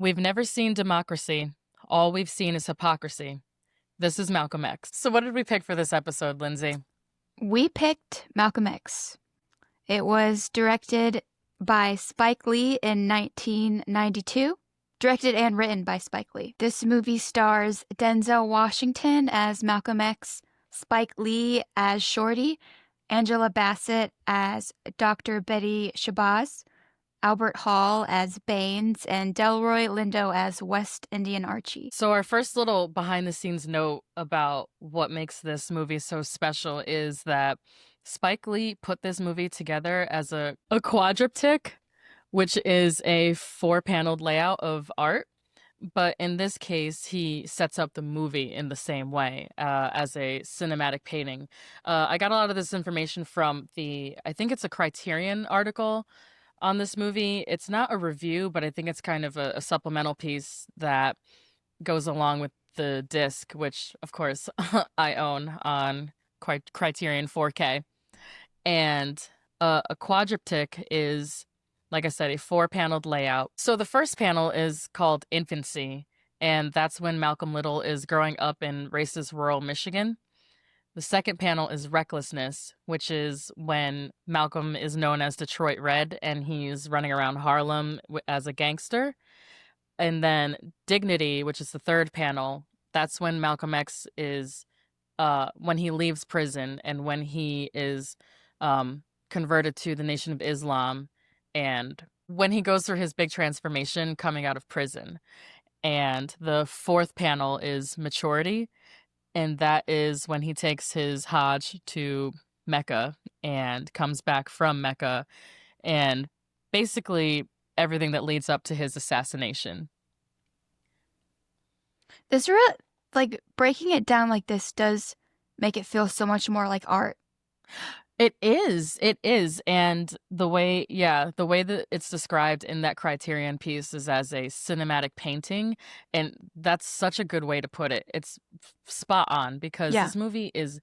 We've never seen democracy. All we've seen is hypocrisy. This is Malcolm X. So, what did we pick for this episode, Lindsay? We picked Malcolm X. It was directed by Spike Lee in 1992. Directed and written by Spike Lee. This movie stars Denzel Washington as Malcolm X, Spike Lee as Shorty, Angela Bassett as Dr. Betty Shabazz, Albert Hall as Baines, and Delroy Lindo as West Indian Archie. So, our first little behind the scenes note about what makes this movie so special is that Spike Lee put this movie together as a quadriptych, which is a 4-paneled layout of art. But in this case, he sets up the movie in the same way as a cinematic painting. I got a lot of this information from I think it's a Criterion article on this movie. It's not a review, but I think it's kind of a supplemental piece that goes along with the disc, which, of course, I own on Criterion 4K. And a quadriptych is, like I said, a 4-paneled layout. So the first panel is called Infancy, and that's when Malcolm Little is growing up in racist rural Michigan. The second panel is Recklessness, which is when Malcolm is known as Detroit Red and he's running around Harlem as a gangster. And then Dignity, which is the third panel, that's when Malcolm X is, when he leaves prison and when he is converted to the Nation of Islam and when he goes through his big transformation coming out of prison. And the fourth panel is Maturity, and that is when he takes his Hajj to Mecca and comes back from Mecca, and basically everything that leads up to his assassination. This breaking it down like this does make it feel so much more like art. It is. And the way that it's described in that Criterion piece is as a cinematic painting. And that's such a good way to put it. It's spot on because Yeah. this movie is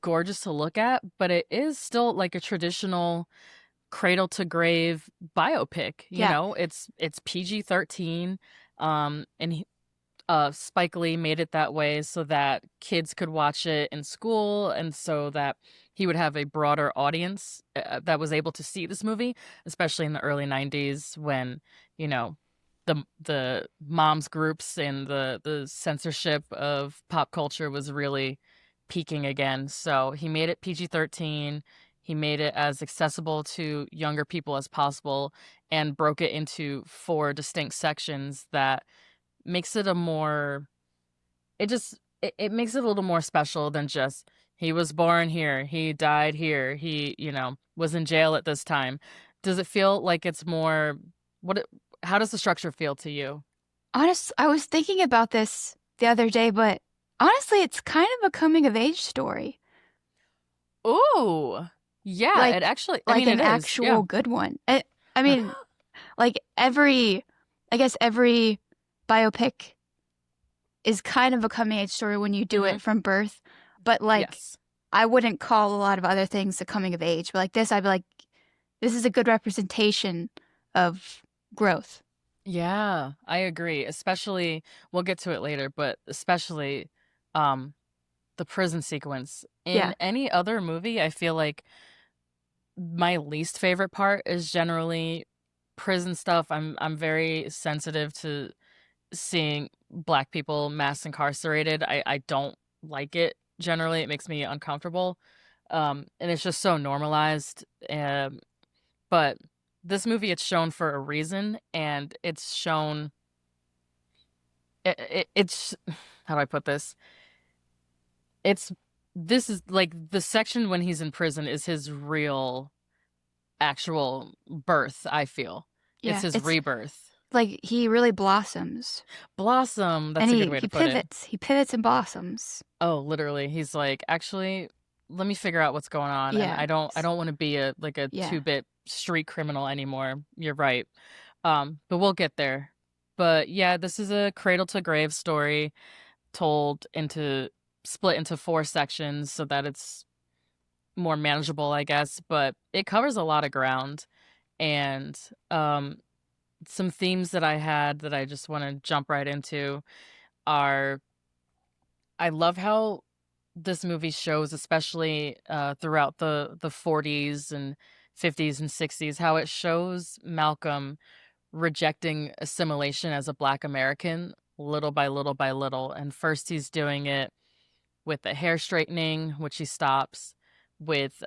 gorgeous to look at, but it is still like a traditional cradle to grave biopic. You know, it's PG-13. And Spike Lee made it that way so that kids could watch it in school and so that he would have a broader audience that was able to see this movie, especially in the early 90s when, you know, the moms groups and the censorship of pop culture was really peaking again. So he made it PG-13. He made it as accessible to younger people as possible and broke it into 4 distinct sections that makes it it makes it a little more special than just he was born here, he died here, he, was in jail at this time. Does it feel like it's more how does the structure feel to you? I was thinking about this the other day, but honestly, it's kind of a coming of age story. Ooh. Yeah, it actually an actual good one. I mean, I guess every biopic is kind of a coming age story when you do it from birth, but yes. I wouldn't call a lot of other things a coming of age, but like this, I'd be like, this is a good representation of growth. Yeah, I agree. Especially, we'll get to it later, but especially the prison sequence. In any other movie, I feel like my least favorite part is generally prison stuff. I'm very sensitive to seeing Black people mass incarcerated. I don't like it. Generally, it makes me uncomfortable. And it's just so normalized. But this movie, it's shown for a reason, and it's shown. It's how do I put this? This is like the section when he's in prison is his real, actual birth. I feel it's his rebirth. Like he really blossoms. Blossom. That's a good way to put it. He pivots and blossoms. Oh, literally. He's like, actually, let me figure out what's going on. Yeah. And I don't want to be a 2-bit street criminal anymore. You're right. But we'll get there. But yeah, this is a cradle to grave story split into 4 sections so that it's more manageable, I guess. But it covers a lot of ground. And some themes that I had that I just want to jump right into are I love how this movie shows, especially throughout the 40s and 50s and 60s, how it shows Malcolm rejecting assimilation as a Black American little by little by little. And first, he's doing it with the hair straightening, which he stops with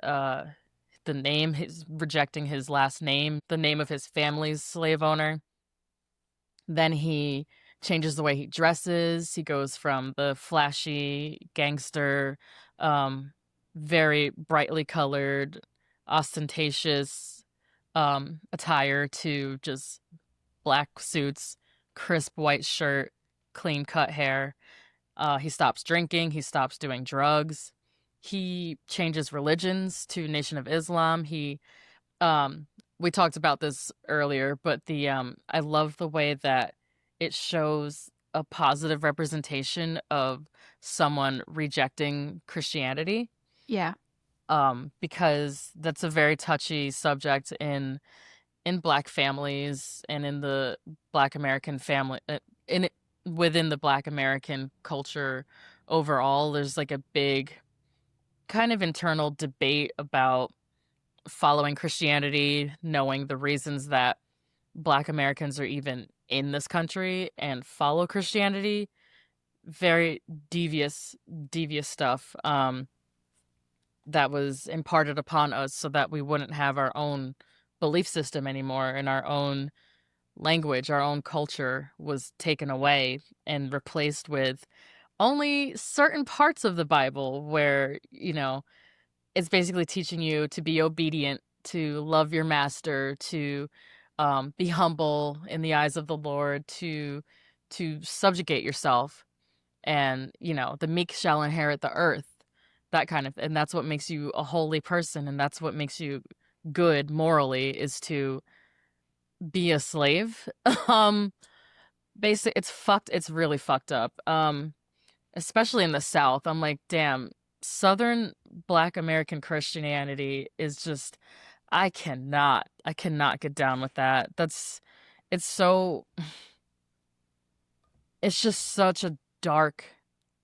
the name, he's rejecting his last name, the name of his family's slave owner. Then he changes the way he dresses. He goes from the flashy gangster, um, very brightly colored, ostentatious attire to just black suits, crisp white shirt, clean cut hair. He stops drinking. He stops doing drugs. He changes religions to Nation of Islam. Um, we talked about this earlier, but I love the way that it shows a positive representation of someone rejecting Christianity. Yeah. Because that's a very touchy subject in Black families and in the Black American family in within the Black American culture overall. There's like a big kind of internal debate about following Christianity, knowing the reasons that Black Americans are even in this country and follow Christianity. Very devious stuff that was imparted upon us so that we wouldn't have our own belief system anymore, and our own language, our own culture was taken away and replaced with only certain parts of the Bible where, it's basically teaching you to be obedient, to love your master, to be humble in the eyes of the Lord, to subjugate yourself, and the meek shall inherit the earth. That kind of, and that's what makes you a holy person, and that's what makes you good morally, is to be a slave. um, Basically, it's fucked. It's really fucked up. Especially in the South. I'm like, damn, Southern Black American Christianity is just, I cannot get down with that. It's so, it's just such a dark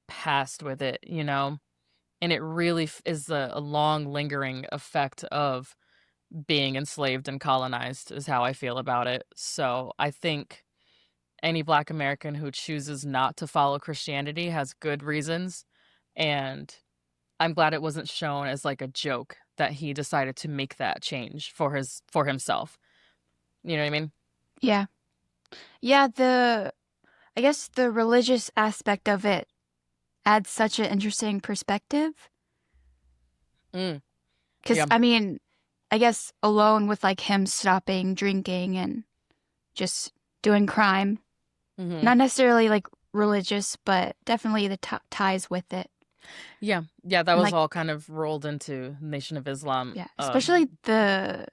past with it, and it really is a long lingering effect of being enslaved and colonized, is how I feel about it. So I think any Black American who chooses not to follow Christianity has good reasons, and I'm glad it wasn't shown as like a joke that he decided to make that change for himself. You know what I mean? Yeah. Yeah, I guess the religious aspect of it adds such an interesting perspective. Mm, Because, yeah. I mean, I guess alone with like him stopping drinking and just doing crime, Hmm. not necessarily like religious, but definitely the ties with it. Yeah. Yeah. That And was like, all kind of rolled into Nation of Islam. yeah, especially the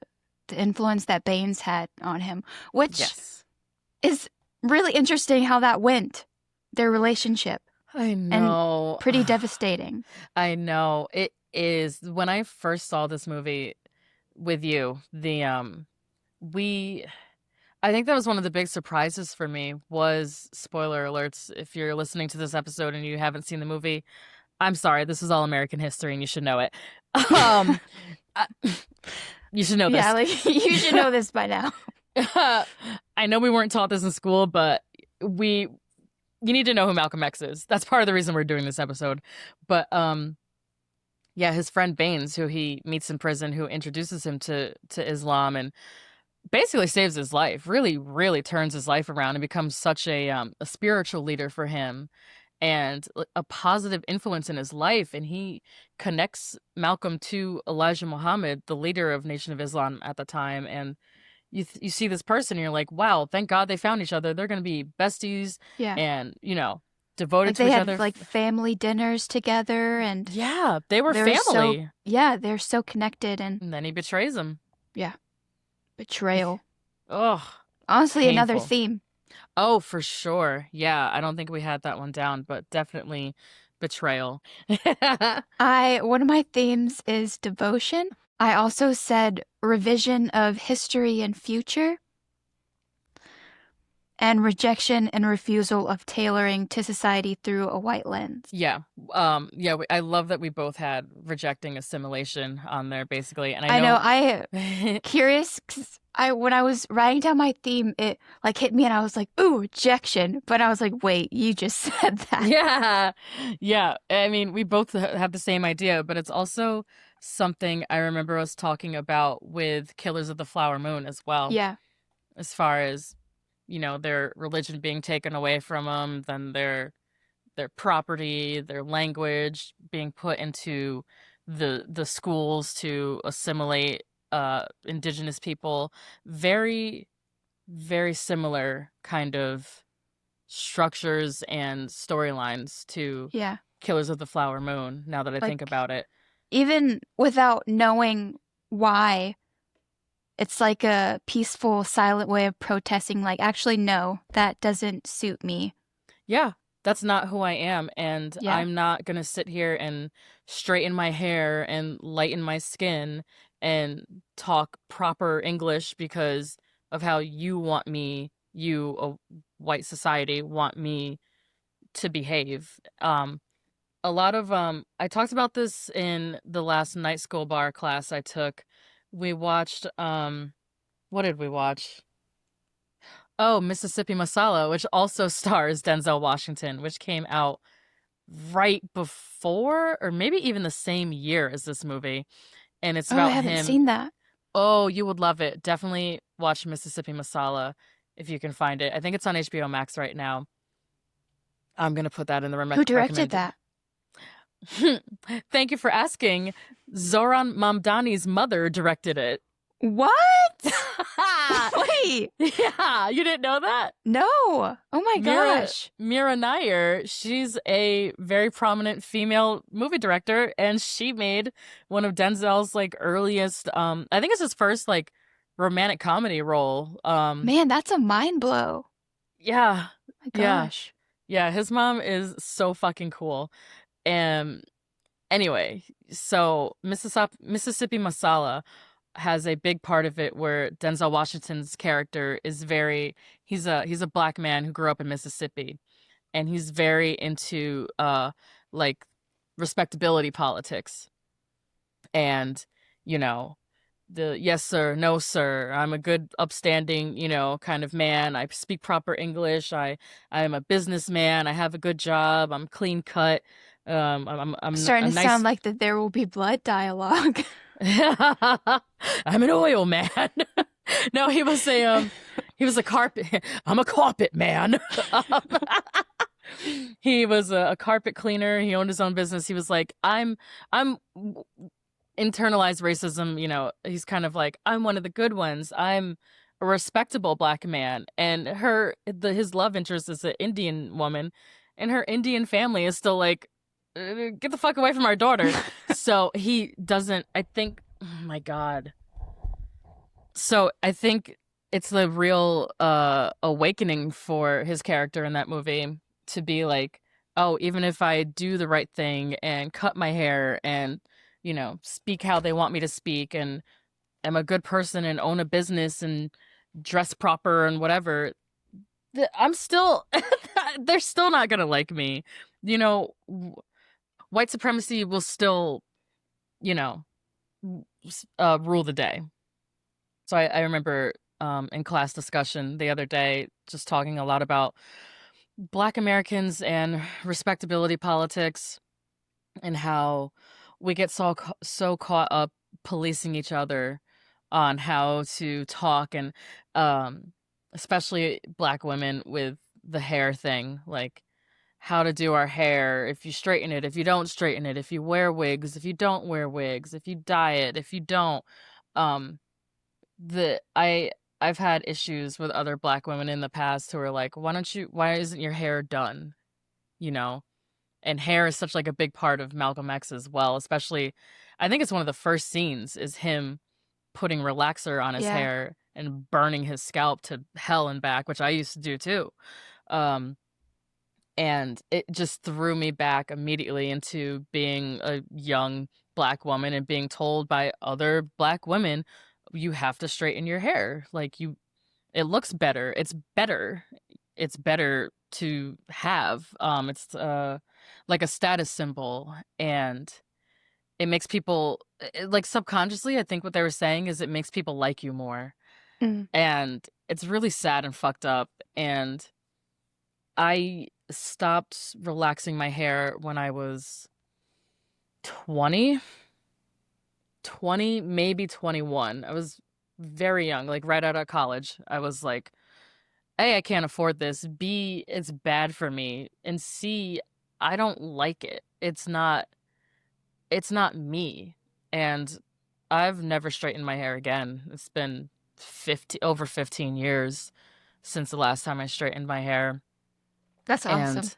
influence that Baines had on him, which Yes. is really interesting how that went, their relationship, I and know. pretty devastating. I know. It is. When I first saw this movie with you, we I think that was one of the big surprises for me. Was, spoiler alerts, if you're listening to this episode and you haven't seen the movie, I'm sorry, this is all American history and you should know it. Um I- you should know Yeah, this. like you should know this by now. I know we weren't taught this in school, but you need to know who Malcolm X is. That's part of the reason we're doing this episode. But yeah, his friend Baines, who he meets in prison, who introduces him to Islam and basically saves his life, really, really turns his life around and becomes such a spiritual leader for him and a positive influence in his life. And he connects Malcolm to Elijah Muhammad, the leader of Nation of Islam at the time. And you see this person, and you're like, wow, thank God they found each other. They're going to be besties Yeah. and, devoted Like to they each had other. like family dinners together and Yeah, they were they're so family. they're so connected and And then he betrays him. yeah, betrayal. Oh, Honestly, another painful. theme. Oh, for sure. Yeah, I don't think we had that one down, but definitely betrayal. One of my themes is devotion. I also said revision of history and future. and rejection and refusal of tailoring to society through a white lens. Yeah. I love that we both had rejecting assimilation on there, basically. And I know, I curious, 'cause when I was writing down my theme, it like hit me and I was like, ooh, rejection. But I was like, wait, you just said that. Yeah. Yeah. I mean, we both have the same idea, but it's also something I remember us talking about with Killers of the Flower Moon as well, Yeah. as far as, their religion being taken away from them, then their property, their language being put into the schools to assimilate indigenous people. Very, very similar kind of structures and storylines to Yeah. Killers of the Flower Moon, now that I think Like, about it. even without knowing why, it's like a peaceful, silent way of protesting. Like, actually, no, that doesn't suit me. Yeah, that's not who I am, and Yeah. I'm not gonna sit here and straighten my hair and lighten my skin and talk proper English because of how you want me, you, a white society, want me to behave. A lot of I talked about this in the last night school bar class I took. We watched what did we watch? Oh, Mississippi Masala, which also stars Denzel Washington, which came out right before or maybe even the same year as this movie. And it's Oh, I about haven't him. seen that. Oh, you would love it. Definitely watch Mississippi Masala if you can find it. I think it's on HBO Max right now. I'm going to put that in the Who directed recommended. that? Thank you for asking. Zoran Mamdani's mother directed it. What? Wait. Yeah, you didn't know that? No. Oh my gosh. Mira Nair, she's a very prominent female movie director, and she made one of Denzel's earliest I think it's his first romantic comedy role. Man, that's a mind blow. Yeah. My Yeah. gosh. Yeah, his mom is so fucking cool. Anyway, so Mississippi Masala has a big part of it where Denzel Washington's character is he's a black man who grew up in Mississippi, and he's very into like respectability politics, and you know the yes sir, no sir, I'm a good upstanding kind of man, I speak proper English, I am a businessman, I have a good job, I'm clean cut, I'm Starting a to nice. sound like the There Will Be Blood dialogue. I'm an oil man. No, he was a carpet. I'm a carpet man. He was a carpet cleaner. He owned his own business. He was like, I'm internalized racism. He's kind of like, I'm one of the good ones. I'm a respectable black man, and his love interest is an Indian woman, and her Indian family is still like, get the fuck away from our daughter. So he doesn't, I think, oh my God. So I think it's the real awakening for his character in that movie to be like, oh, even if I do the right thing and cut my hair and, speak how they want me to speak and am a good person and own a business and dress proper and whatever, I'm still, they're still not going to like me. White supremacy will still, rule the day. So I remember in class discussion the other day just talking a lot about Black Americans and respectability politics and how we get so caught up policing each other on how to talk, and especially Black women with the hair thing, like how to do our hair, if you straighten it, if you don't straighten it, if you wear wigs, if you don't wear wigs, if you dye it, if you don't. Um, I've had issues with other Black women in the past who are like, why isn't your hair done? You know? And hair is such a big part of Malcolm X as well, especially I think it's one of the first scenes is him putting relaxer on his Yeah. hair and burning his scalp to hell and back, which I used to do too. Um, and it just threw me back immediately into being a young Black woman and being told by other Black women, you have to straighten your hair. It looks better. It's better. it's better to have. It's like a status symbol, and it makes people like subconsciously. I think what they were saying is it makes people like you more, Mm. and it's really sad and fucked up. And I stopped relaxing my hair when I was 20, 20, maybe 21. I was very young, like right out of college. I was like, A, I can't afford this. B, it's bad for me. And C, I don't like it. It's not me. And I've never straightened my hair again. It's been over 15 years since the last time I straightened my hair. That's awesome. And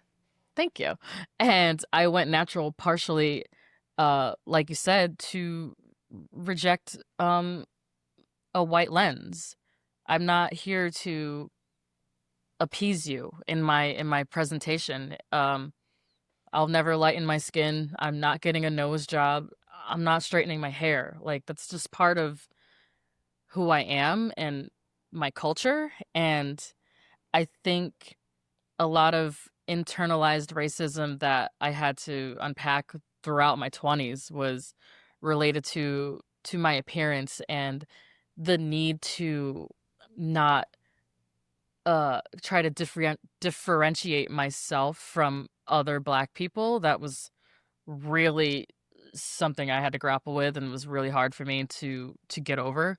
thank you. And I went natural partially, like you said, to reject a white lens. I'm not here to appease you in my presentation. I'll never lighten my skin. I'm not getting a nose job. I'm not straightening my hair. Like that's just part of who I am and my culture. And I think a lot of internalized racism that I had to unpack throughout my 20s was related to my appearance and the need to not try to differentiate myself from other black people. That was really something I had to grapple with, and it was really hard for me to get over.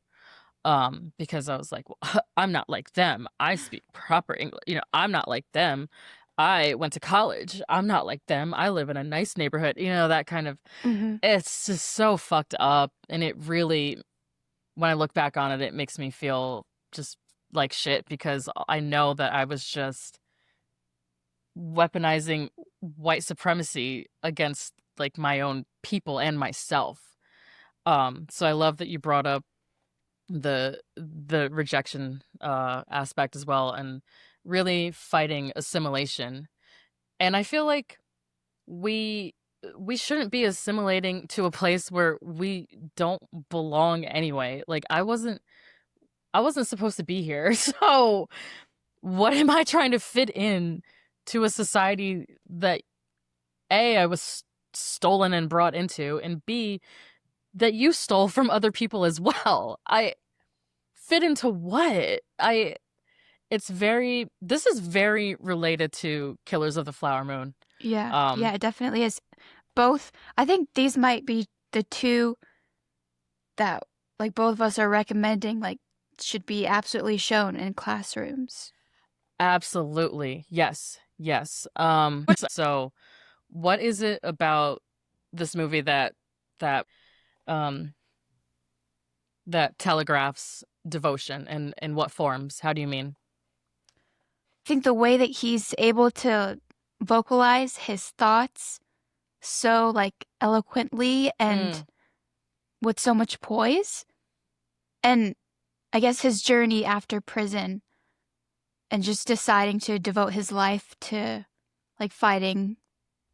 Because I was like, well, I'm not like them. I speak proper English. I'm not like them. I went to college. I'm not like them. I live in a nice neighborhood. That kind of, Hmm. it's just so fucked up. And it really, when I look back on it, it makes me feel just like shit because I know that I was just weaponizing white supremacy against like my own people and myself. So I love that you brought up the rejection aspect as well, and really fighting assimilation. And I feel like we we shouldn't be assimilating to a place where we don't belong anyway. Like I wasn't supposed to be here. So what am I trying to fit in to a society that A, I was stolen and brought into, and B, that you stole from other people as well? I fit into what? This is very related to Killers of the Flower Moon. Yeah, Um yeah, it definitely is. Both, I think these might be the two that like both of us are recommending like should be absolutely shown in classrooms. Absolutely. Yes. Yes. So what is it about this movie that um that telegraphs devotion, and in what forms? How do you mean? I think the way that he's able to vocalize his thoughts so like eloquently and Mm, with so much poise, and I guess his journey after prison and just deciding to devote his life to like fighting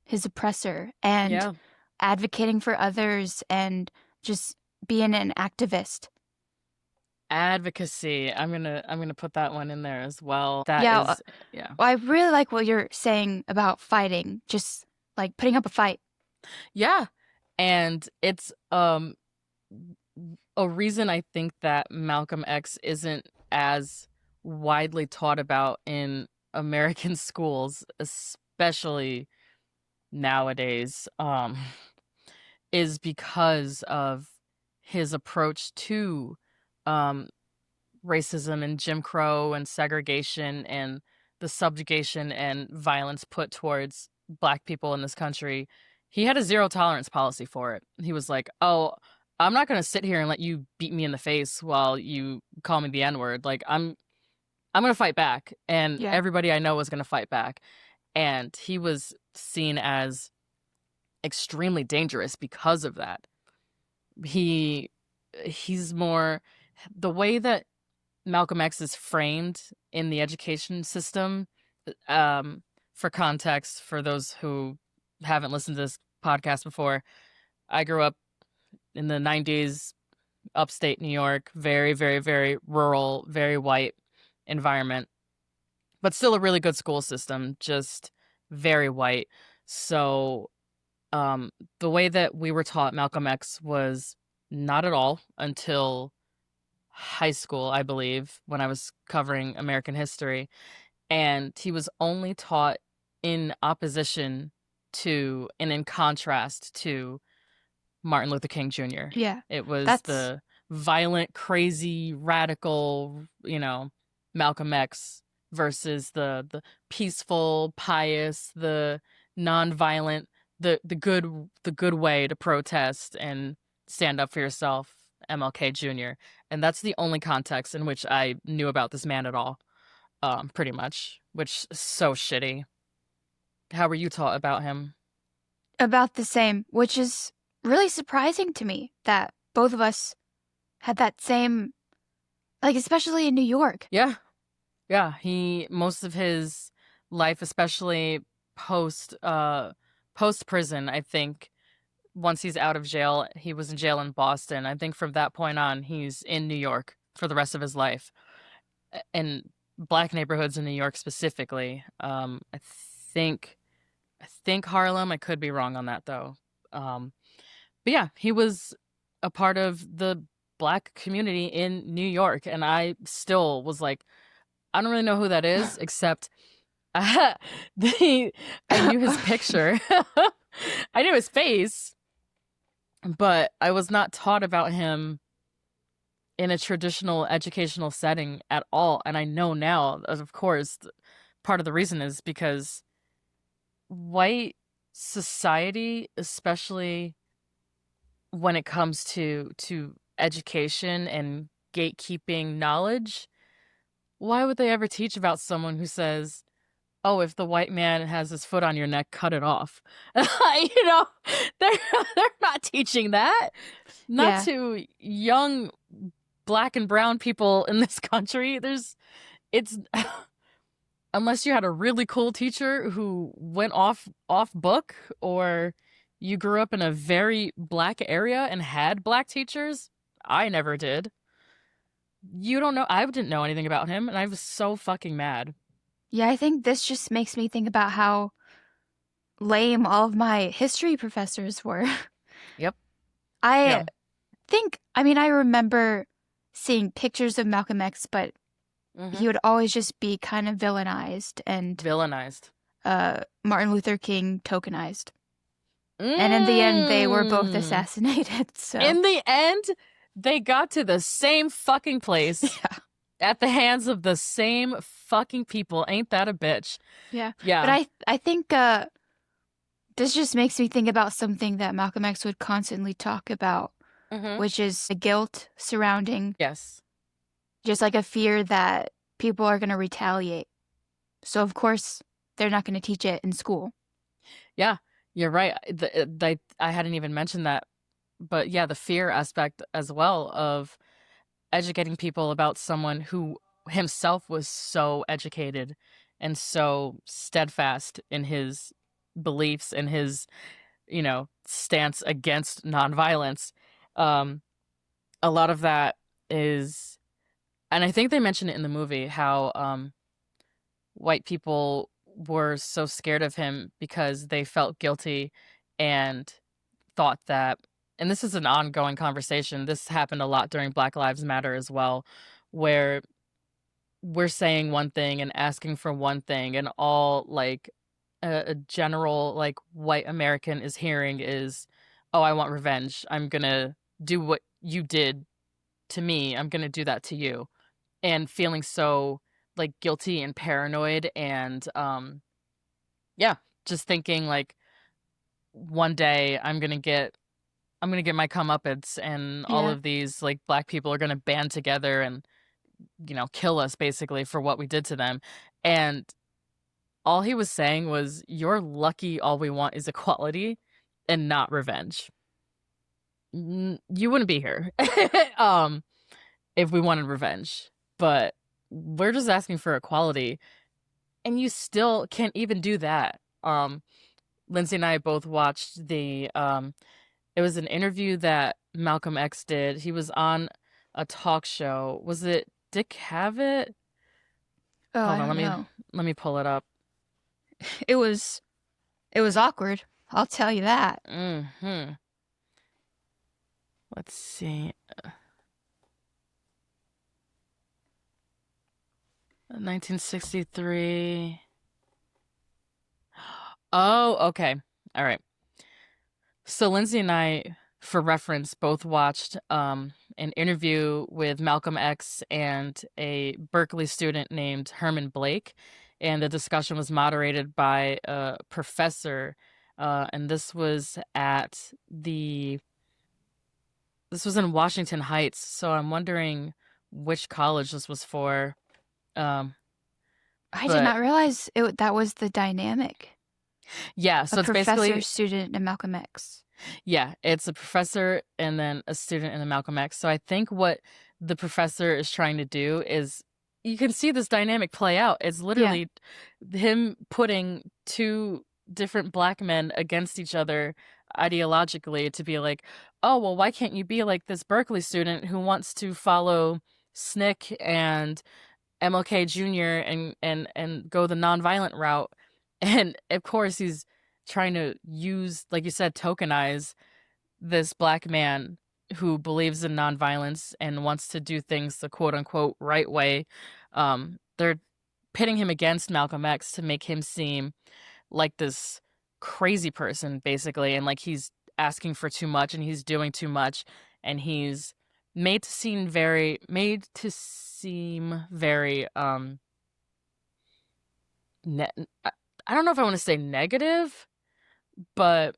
his oppressor and yeah. advocating for others and just being an activist. Advocacy. I'm gonna put that one in there as well. That Yeah, is, yeah. I really like what you're saying about fighting, just like putting up a fight. Yeah. And it's a reason I think that Malcolm X isn't as widely taught about in American schools, especially nowadays, is because of his approach to um, racism and Jim Crow and segregation and the subjugation and violence put towards black people in this country. He had a zero tolerance policy for it. He was like, "Oh, I'm not going to sit here and let you beat me in the face while you call me the N-word. Like I'm going to fight back." And Yeah. everybody I know was going to fight back. And he was seen as extremely dangerous because of that. He he's more the way that Malcolm X is framed in the education system. Um, for context, for those who haven't listened to this podcast before, I grew up in the 90s, upstate New York, very, very, very rural, very white environment. but still a really good school system, just very white. So the way that we were taught Malcolm X was not at all until high school, I believe, when I was covering American history. And he was only taught in opposition to and in contrast to Martin Luther King Jr. Yeah. It was That's the violent, crazy, radical, Malcolm X versus the peaceful, pious, the nonviolent, the good way to protest and stand up for yourself, MLK Jr. And that's the only context in which I knew about this man at all, pretty much, which is so shitty. How were you taught about him? about the same, which is really surprising to me that both of us had that same, like, especially in New York. Yeah. Yeah, most of his life, especially post post prison, I think once he's out of jail, he was in jail in Boston. I think from that point on, he's in New York for the rest of his life. And black neighborhoods in New York specifically. Think I think Harlem. I could be wrong on that though. But yeah, he was a part of the black community in New York, and I still was like, I don't really know who that is, except the I knew his picture. I knew his face, but I was not taught about him in a traditional educational setting at all. And I know now, of course, part of the reason is because white society, especially when it comes to education and gatekeeping knowledge, why would they ever teach about someone who says, "Oh, if the white man has his foot on your neck, cut it off." you know, they're they're not teaching that. Not Yeah. to young black and brown people in this country. It's unless you had a really cool teacher who went off book, or you grew up in a very black area and had black teachers. I never did. You don't know. I didn't know anything about him, and I was so fucking mad. Yeah, I think this just makes me think about how lame all of my history professors were. Yep. I Yeah. I remember seeing pictures of Malcolm X, but Mm-hmm. he would always just be kind of villainized and Villainized. Martin Luther King tokenized. And in the end, they were both Mm. assassinated, so. In the end, they got to the same fucking place Yeah. at the hands of the same fucking people. Ain't that a bitch? Yeah. But Yeah. I think this just makes me think about something that Malcolm X would constantly talk about, Mm-hmm. which is the guilt surrounding Yes. just like a fear that people are going to retaliate. So, of course, they're not going to teach it in school. Yeah, you're right. I hadn't even mentioned that. But yeah, the fear aspect as well of educating people about someone who himself was so educated and so steadfast in his beliefs and his, stance against nonviolence. Um, a lot of that is, and I think they mention it in the movie, how white people were so scared of him because they felt guilty and thought that, and this is an ongoing conversation. This happened a lot during Black Lives Matter as well, where we're saying one thing and asking for one thing, and all like a general like white American is hearing is, "Oh, I want revenge. I'm gonna do what you did to me. I'm gonna do that to you," and feeling so like guilty and paranoid and yeah, just thinking like one day I'm gonna get my comeuppance, and all Yeah. of these like black people are gonna band together and kill us basically for what we did to them. And all he was saying was, "You're lucky. All we want is equality, and not revenge. You wouldn't be here, um, if we wanted revenge. But we're just asking for equality, and you still can't even do that." Lindsay and I both watched it was an interview that Malcolm X did. He was on a talk show. Was it Dick Cavett? Oh, Hold I on, don't know. Let me pull it up. It was awkward. I'll tell you that. Hmm. Let's see. 1963. Oh, okay. All right. So Lindsay and I, for reference, both watched an interview with Malcolm X and a Berkeley student named Herman Blake, and the discussion was moderated by a professor, and this was in Washington Heights. So I'm wondering which college this was for. Um, I did but not realize that was the dynamic. yeah, A so it's professor, basically student, and Malcolm X. yeah, it's a professor and then a student in the Malcolm X. So I think what the professor is trying to do is you can see this dynamic play out. It's Yeah. literally him putting two different black men against each other ideologically to be like, oh, well, why can't you be like this Berkeley student who wants to follow SNCC and MLK Jr. and go the nonviolent route? And of course, he's trying to use, like you said, tokenize this black man who believes in nonviolence and wants to do things the quote unquote right way. They're pitting him against Malcolm X to make him seem like this crazy person, basically, and like he's asking for too much and he's doing too much, and he's made to seem very I don't know if I want to say negative, but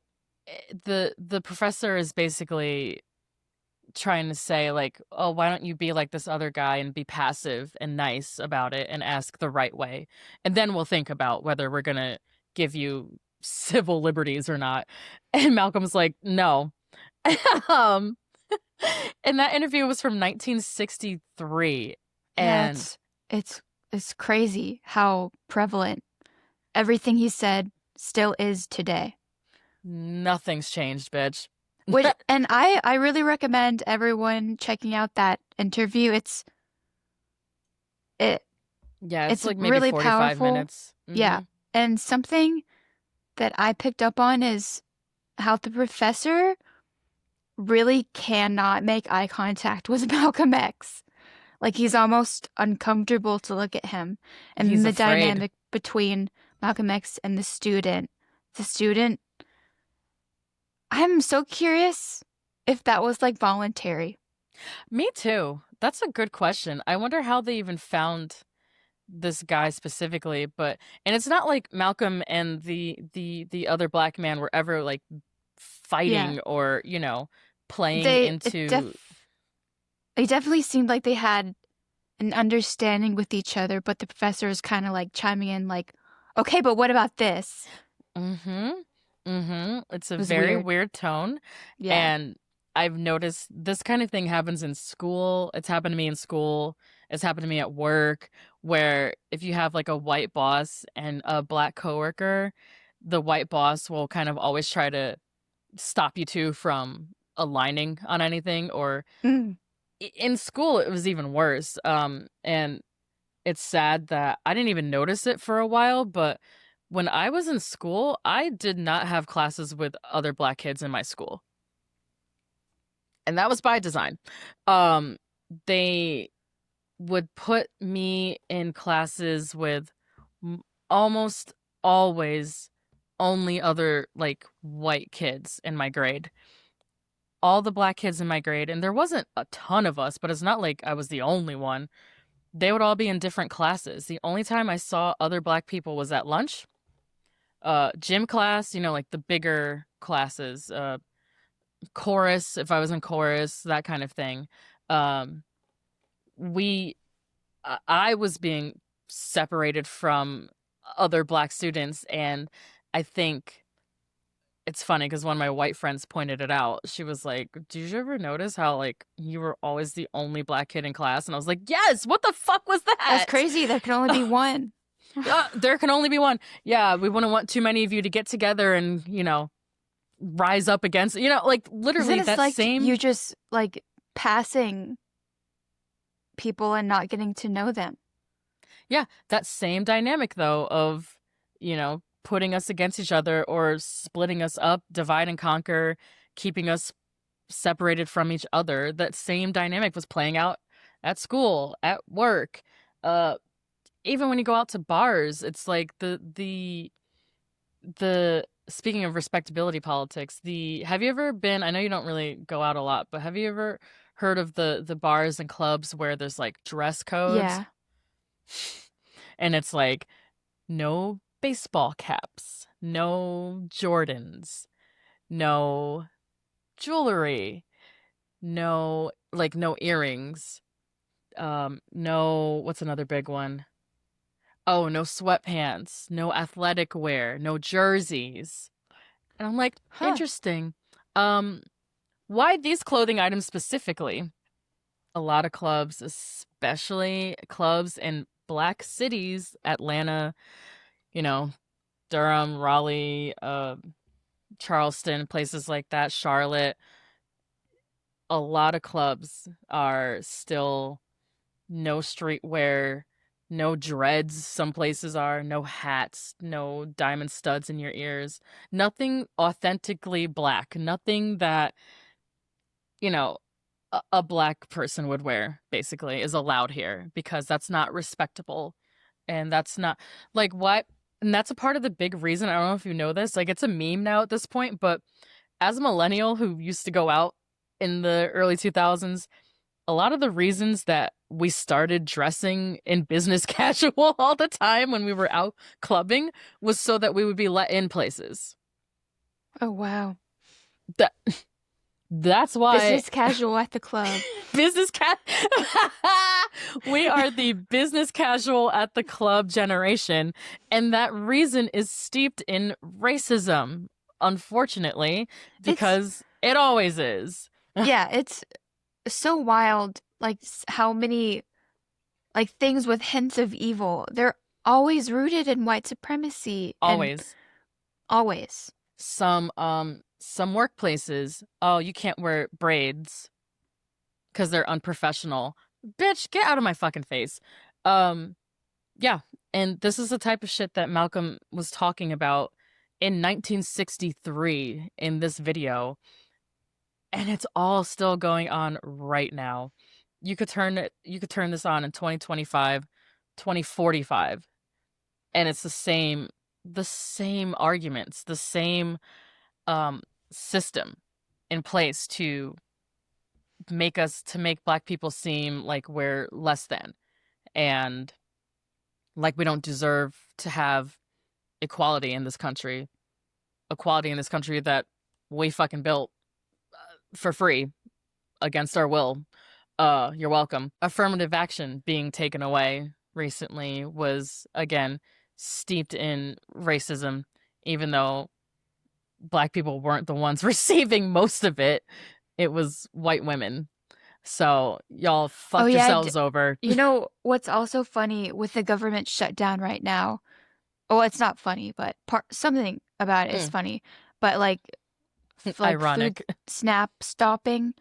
the professor is basically trying to say like, oh, why don't you be like this other guy and be passive and nice about it and ask the right way, and then we'll think about whether we're gonna give you civil liberties or not. And Malcolm's like, no. um and that interview was from 1963, Yeah, and it's crazy how prevalent everything he said still is today. nothing's changed, bitch. Which, and I really recommend everyone checking out that interview. It Yeah, it's it's like maybe really 45 powerful. minutes. Yeah. And something that I picked up on is how the professor really cannot make eye contact with Malcolm X. Like he's almost uncomfortable to look at him. And then He's the afraid. dynamic between Malcolm X and the student. The student, I'm so curious if that was like voluntary. Me too. That's a good question. I wonder how they even found this guy specifically, but and it's not like Malcolm and the other black man were ever like Yeah. fighting or, playing They it into. def They definitely seemed like they had an understanding with each other, but the professor is kind of like chiming in like, "Okay, but what about this?" Mm-hmm. Mm-hmm. It's a It was very weird. weird tone. Yeah. And I've noticed this kind of thing happens in school. It's happened to me in school. It's happened to me at work, where if you have like a white boss and a black coworker, the white boss will kind of always try to stop you two from aligning on anything. Or Mm. in school, it was even worse. And it's sad that I didn't even notice it for a while, but when I was in school, I did not have classes with other black kids in my school. And that was by design. Um, they would put me in classes with almost always only other like white kids in my grade. All the black kids in my grade, and there wasn't a ton of us, but it's not like I was the only one. They would all be in different classes. The only time I saw other black people was at lunch, gym class, like the bigger classes, chorus, if I was in chorus, that kind of thing. Um, we, I was being separated from other black students, and I think it's funny because one of my white friends pointed it out. She was like, "Did you ever notice how like you were always the only black kid in class?" And I was like, "Yes. What the fuck was That's that?" crazy. There can only be one. There can only be one. Yeah, we wouldn't want too many of you to get together and, rise up against, like Because then literally it's that like same. you just like passing people and not getting to know them. Yeah, that same dynamic though of, putting us against each other or splitting us up, divide and conquer, keeping us separated from each other. That same dynamic was playing out at school, at work, uh even when you go out to bars. It's like the speaking of respectability politics, the have you ever been, I know you don't really go out a lot, but have you ever heard of the bars and clubs where there's like dress codes? Yeah. And it's like no baseball caps, no Jordans, no jewelry, no earrings, no, what's another big one? Oh, no sweatpants, no athletic wear, no jerseys. And I'm like, Huh. interesting. Um, why these clothing items specifically? A lot of clubs, especially clubs in black cities, Atlanta, you know, Durham, Raleigh, Charleston, places like that, Charlotte, a lot of clubs are still no streetwear, no dreads, some places are, no hats, no diamond studs in your ears, nothing authentically black, nothing that, you know, a black person would wear, basically, is allowed here because that's not respectable. And that's not like what, and that's a part of the big reason. I don't know if you know this, like it's a meme now at this point, but as a millennial who used to go out in the early 2000s, a lot of the reasons that we started dressing in business casual all the time when we were out clubbing was so that we would be let in places. Oh, wow. That that's why Business casual at the club. business ca we are the business casual at the club generation, and that reason is steeped in racism, unfortunately, It's, because it always is. yeah, it's so wild, like how many like things with hints of evil. They're always rooted in white supremacy and Always. always. Some workplaces, oh, you can't wear braids because they're unprofessional. Bitch, get out of my fucking face. Um, yeah, and this is the type of shit that Malcolm was talking about in 1963 in this video, and it's all still going on right now. You could turn this on in 2025, 2045, and it's the same arguments, the same um system in place to make black people seem like we're less than and like we don't deserve to have equality in this country that we fucking built for free against our will. You're welcome. Affirmative action being taken away recently was again steeped in racism, even though black people weren't the ones receiving most of it. It was white women. So y'all Oh fucked yeah, yourselves over. you know what's also funny with the government shutdown right now? Oh, it's not funny, but something about it is Mm, funny. But like food ironic. snap stopping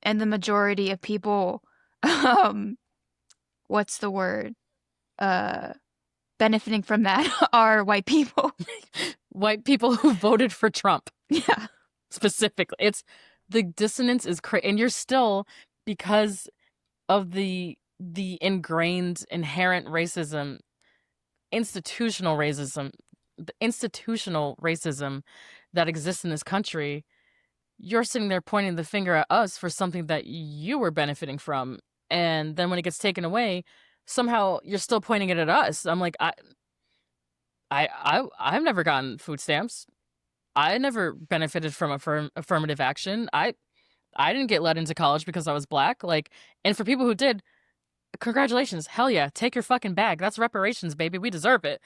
and the majority of people um what's the word? Uh benefiting from that are white people. White people who voted for Trump Yeah. specifically. It's the dissonance is crazy, and you're still, because of the ingrained inherent racism, institutional racism that exists in this country. You're sitting there pointing the finger at us for something that you were benefiting from, and then when it gets taken away, somehow you're still pointing it at us. I'm like, I've never gotten food stamps. I never benefited from affirmative action. I didn't get let into college because I was black. Like, and for people who did, congratulations. Hell yeah. Take your fucking bag. That's reparations, baby. We deserve it.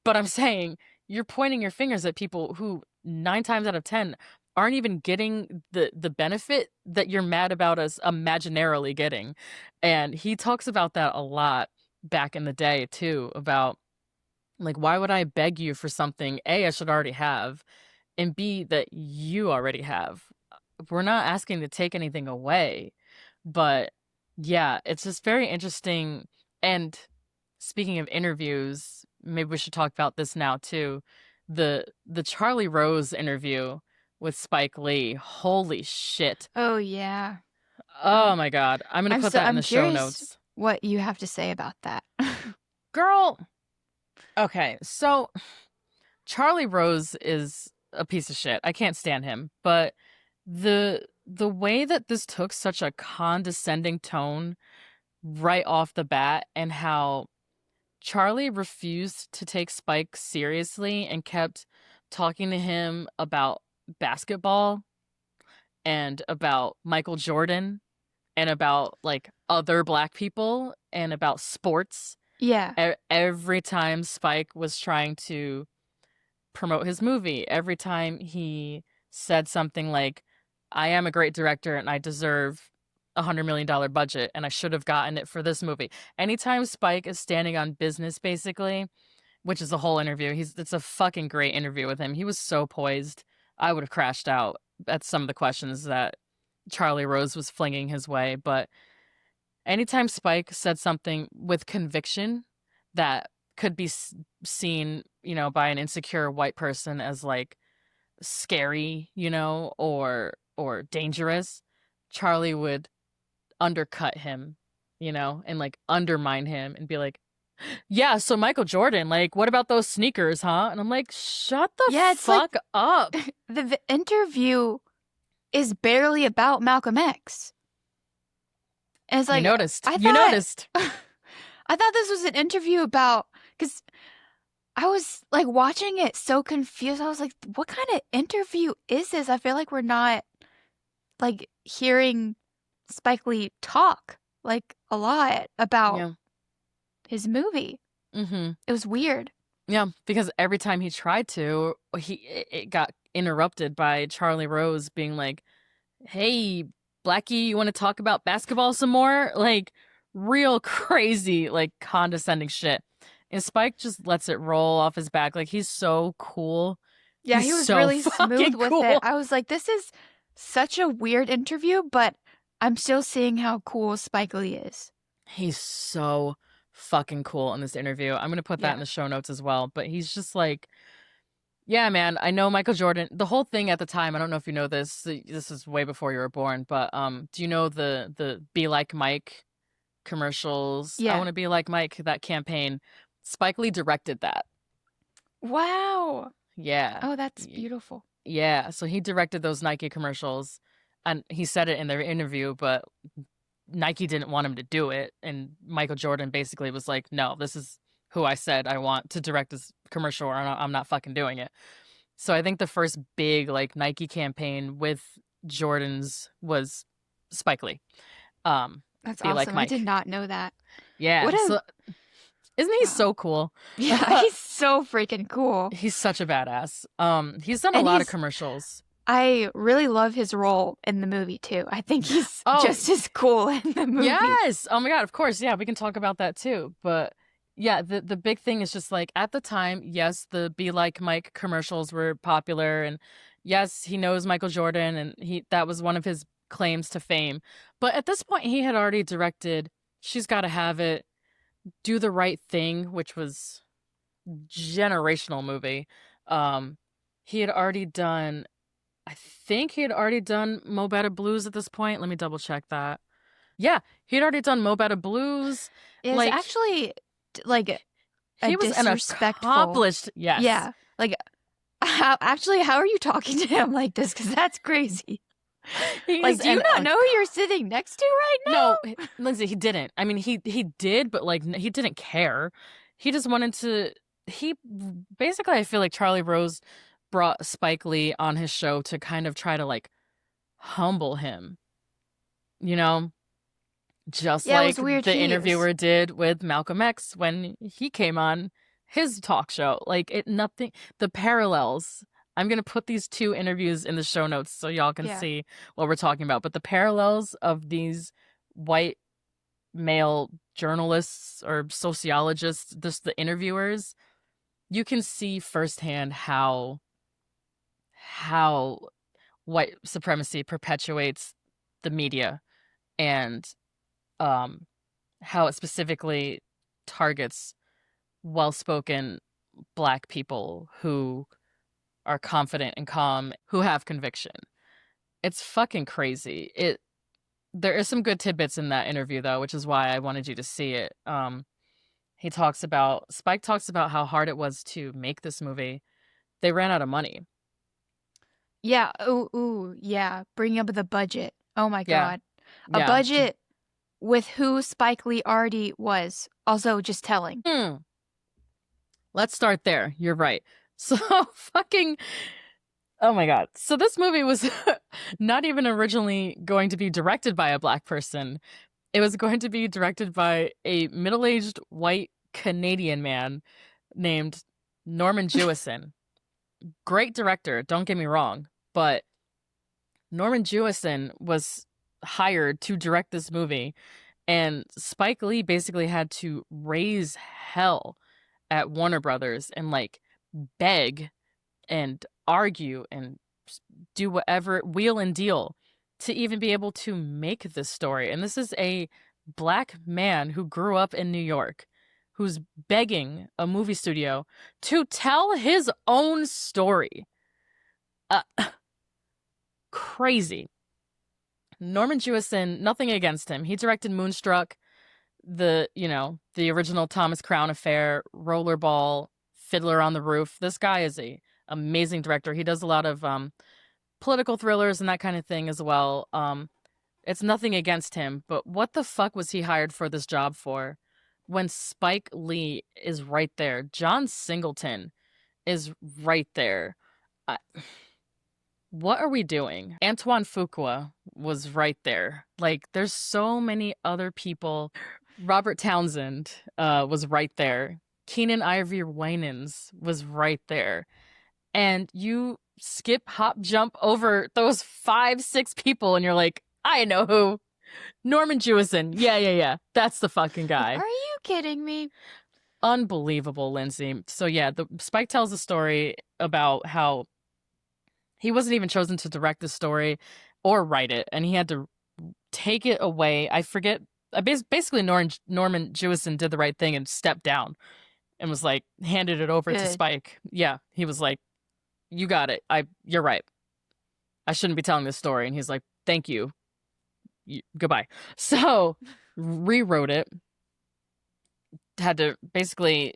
But I'm saying you're pointing your fingers at people who 9 times out of 10 aren't even getting the benefit that you're mad about us imaginarily getting. And he talks about that a lot back in the day too, about like, why would I beg you for something A, I should already have, and B, that you already have? We're not asking to take anything away. But yeah, it's just very interesting. And speaking of interviews, maybe we should talk about this now too. The Charlie Rose interview with Spike Lee. Holy shit. Oh yeah. Oh my God. I'm gonna put that in I'm the show curious notes. what you have to say about that. Girl. Okay, so Charlie Rose is a piece of shit. I can't stand him. But the way that this took such a condescending tone right off the bat, and how Charlie refused to take Spike seriously and kept talking to him about basketball and about Michael Jordan and about like other black people and about sports. Yeah. Every time Spike was trying to promote his movie, every time he said something like, I am a great director and I deserve $100 million budget and I should have gotten it for this movie. Anytime Spike is standing on business, basically, which is the whole interview, it's a fucking great interview with him. He was so poised. I would have crashed out at some of the questions that Charlie Rose was flinging his way. But anytime Spike said something with conviction that could be seen, by an insecure white person as like scary, or dangerous, Charlie would undercut him, and like undermine him and be like, yeah, so Michael Jordan, like, what about those sneakers, huh? And I'm like, shut the It's fuck up. the interview is barely about Malcolm X. And it's like, You noticed. I You noticed. thought this was an interview about, because I was like watching it so confused. I was like, what kind of interview is this? I feel like we're not like hearing Spike Lee talk like a lot about Yeah. his movie. Mm-hmm. It was weird. Yeah, because every time he tried to, it got interrupted by Charlie Rose being like, hey, Blackie, you want to talk about basketball some more? Like, real crazy, like, condescending shit. And Spike just lets it roll off his back. Like, he's so cool. Yeah, He's he was so really fucking smooth with cool. it. I was like, this is such a weird interview, but I'm still seeing how cool Spike Lee is. He's so fucking cool in this interview. I'm going to put that Yeah. in the show notes as well. But he's just like, yeah, man, I know Michael Jordan. The whole thing at the time, I don't know if you know this. This is way before you were born, but do you know the Be Like Mike commercials? I Yeah. want to be like Mike, that campaign. Spike Lee directed that. Wow. Yeah. Oh, that's beautiful. Yeah, so he directed those Nike commercials, and he said it in their interview, but Nike didn't want him to do it, and Michael Jordan basically was like, no, this is who I said I want to direct this commercial, or I'm not fucking doing it. So I think the first big like Nike campaign with Jordans was Spike Lee. That's Be awesome. Like I Mike. did not know that. Yeah. So isn't he so cool? Yeah, he's so freaking cool. He's such a badass. He's done a And lot of commercials. I really love his role in the movie too. I think he's just as cool in the movie. Yes. Oh my God. Of course. Yeah, we can talk about that too. But yeah, the big thing is just like at the time, yes, the Be Like Mike commercials were popular, and yes, he knows Michael Jordan, and that was one of his claims to fame. But at this point, he had already directed She's Gotta Have It, Do the Right Thing, which was generational movie. He had already done, I think he had already done Mo Better Blues at this point. Let me double check that. Yeah, he had already done Mo Better Blues. It's like, actually like he was an accomplished, yes. Yeah, like how are you talking to him like this? Because that's crazy. Like, do you not know who you're sitting next to right now? No, Lindsay, he didn't. I mean, he did, but like he didn't care. He just wanted to. He basically, I feel like Charlie Rose brought Spike Lee on his show to kind of try to like humble him, just like the interviewer did with Malcolm X when he came on his talk show. Like the parallels. I'm going to put these two interviews in the show notes so y'all can see what we're talking about. But the parallels of these white male journalists or sociologists, just the interviewers, you can see firsthand how white supremacy perpetuates the media, and how it specifically targets well-spoken Black people who are confident and calm, who have conviction. It's fucking crazy. There is some good tidbits in that interview though, which is why I wanted you to see it. Spike talks about how hard it was to make this movie. They ran out of money. Yeah. Ooh, yeah. Bringing up the budget. Oh my Yeah. God. A Yeah. budget with who Spike Lee already was. Also, just telling. Let's start there. You're right. So fucking oh my God. So this movie was not even originally going to be directed by a Black person. It was going to be directed by a middle-aged white Canadian man named Norman Jewison. Great director, don't get me wrong, but Norman Jewison was hired to direct this movie, and Spike Lee basically had to raise hell at Warner Brothers and like beg and argue and do whatever, wheel and deal to even be able to make this story. And this is a Black man who grew up in New York who's begging a movie studio to tell his own story. Uh, Crazy. Norman Jewison, nothing against him. He directed Moonstruck, the original Thomas Crown Affair, Rollerball, Fiddler on the Roof. This guy is a amazing director. He does a lot of political thrillers and that kind of thing as well. It's nothing against him, but what the fuck was he hired for this job for when Spike Lee is right there? John Singleton is right there. I, what are we doing? Antoine Fuqua was right there. Like, there's so many other people. Robert Townsend was right there. Keenan Ivory Wayans was right there. And you skip, hop, jump over those 5-6 people, and you're like, I know who. Norman Jewison. Yeah. That's the fucking guy. Are you kidding me? Unbelievable, Lindsay. So yeah, the Spike tells a story about how he wasn't even chosen to direct the story or write it, and he had to take it away. I forget. Basically, Norman Jewison did the right thing and stepped down and was like, handed it over to Good. Spike. Yeah, he was like, you got it. You're right. I shouldn't be telling this story. And he's like, thank you. Goodbye. So rewrote it. Had to basically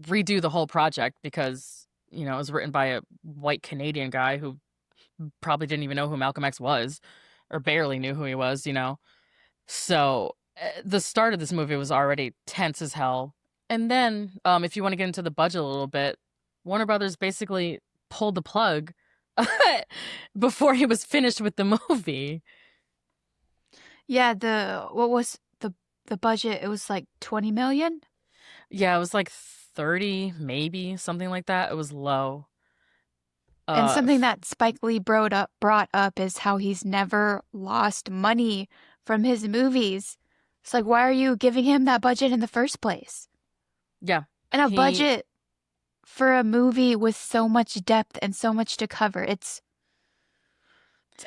redo the whole project because, it was written by a white Canadian guy who probably didn't even know who Malcolm X was or barely knew who he was, So the start of this movie was already tense as hell. And then, if you want to get into the budget a little bit, Warner Brothers basically pulled the plug before he was finished with the movie. Yeah, what was the budget? It was like 20 million? Yeah, it was like 30, maybe, something like that. It was low. And something that Spike Lee brought up is how he's never lost money from his movies. It's like, why are you giving him that budget in the first place? Yeah. And a budget for a movie with so much depth and so much to cover, it's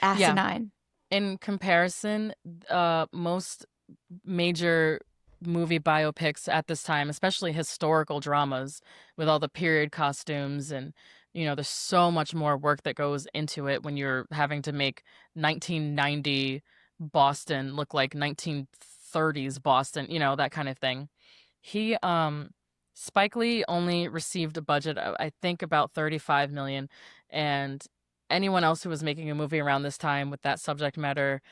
asinine. Yeah. In comparison, most major movie biopics at this time, especially historical dramas with all the period costumes and there's so much more work that goes into it when you're having to make 1990 Boston look like 1930s Boston, that kind of thing. Spike Lee only received a budget of, I think, about 35 million, and anyone else who was making a movie around this time with that subject matter,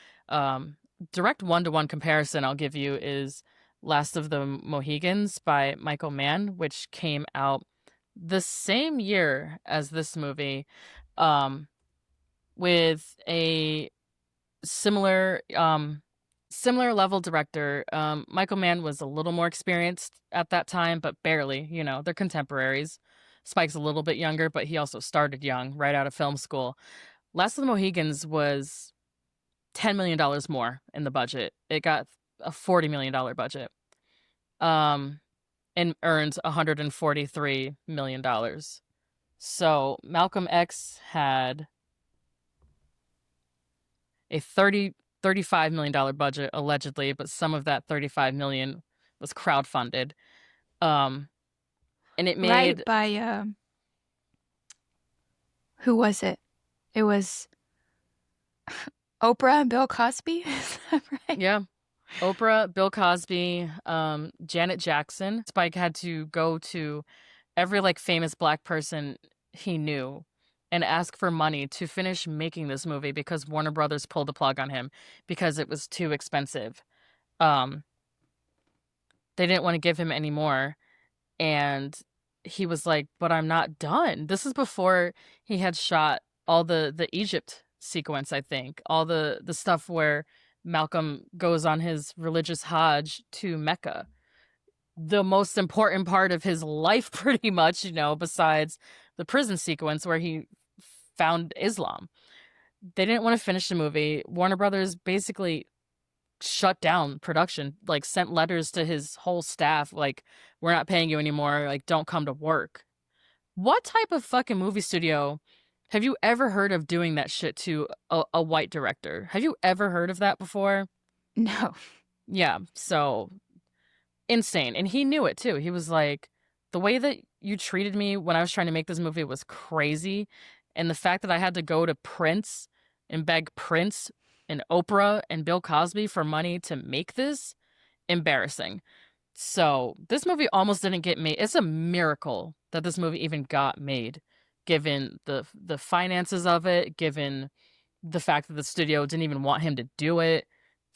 direct one-to-one comparison I'll give you is Last of the Mohegans by Michael Mann, which came out the same year as this movie, with a similar level director. Michael Mann was a little more experienced at that time, but barely. They're contemporaries. Spike's a little bit younger, but he also started young, right out of film school. Last of the Mohegans was $10 million more in the budget. It got a $40 million budget. And earned $143 million. So Malcolm X had a $35 million budget, allegedly, but some of that $35 million was crowdfunded. Um, and it Right made by who was it? It was Oprah and Bill Cosby. Is that right? yeah, Oprah, Bill Cosby, Janet Jackson. Spike had to go to every like famous black person he knew and ask for money to finish making this movie because Warner Brothers pulled the plug on him because it was too expensive. Um, they didn't want to give him any more, and he was like, "But I'm not done." This is before he had shot all the Egypt sequence, I think. All the stuff where Malcolm goes on his religious hajj to Mecca. The most important part of his life pretty much, besides the prison sequence where he found Islam. They didn't want to finish the movie. Warner Brothers basically shut down production, like sent letters to his whole staff like, we're not paying you anymore, like don't come to work. What type of fucking movie studio have you ever heard of doing that shit to a white director? Have you ever heard of that before? No. Yeah, so insane. And he knew it too. He was like, the way that you treated me when I was trying to make this movie was crazy. And the fact that I had to go to Prince and beg Prince and Oprah and Bill Cosby for money to make this, embarrassing. So this movie almost didn't get made. It's a miracle that this movie even got made, given the finances of it, given the fact that the studio didn't even want him to do it,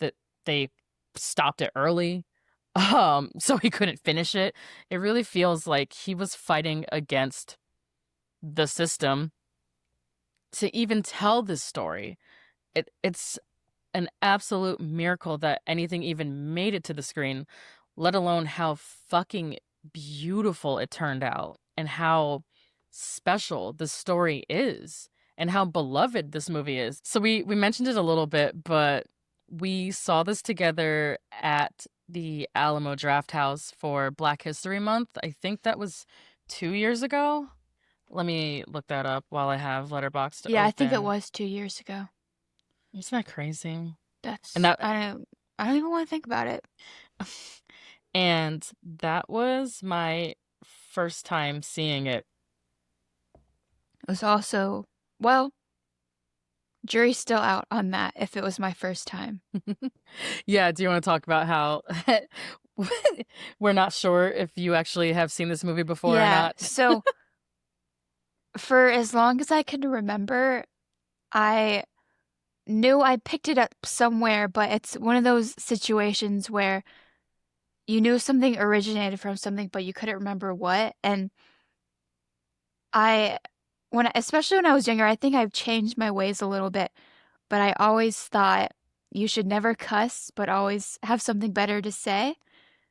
that they stopped it early, so he couldn't finish it. It really feels like he was fighting against the system to even tell this story. It's an absolute miracle that anything even made it to the screen, let alone how fucking beautiful it turned out and how special the story is and how beloved this movie is. So we mentioned it a little bit, but we saw this together at the Alamo Draft House for Black History Month. I think that was 2 years ago. Let me look that up while I have Letterboxd Yeah, I think it open. was 2 years ago. Isn't that crazy? And That's that I don't even want to think about it. and that was my first time seeing it. It was also, well, jury's still out on that if it was my first time. Yeah, do you want to talk about how we're not sure if you actually have seen this movie before or Yeah, not? so for as long as I can remember, I knew I picked it up somewhere, but it's one of those situations where you knew something originated from something, but you couldn't remember what. And I, especially when I was younger, I think I've changed my ways a little bit, but I always thought you should never cuss, but always have something better to say.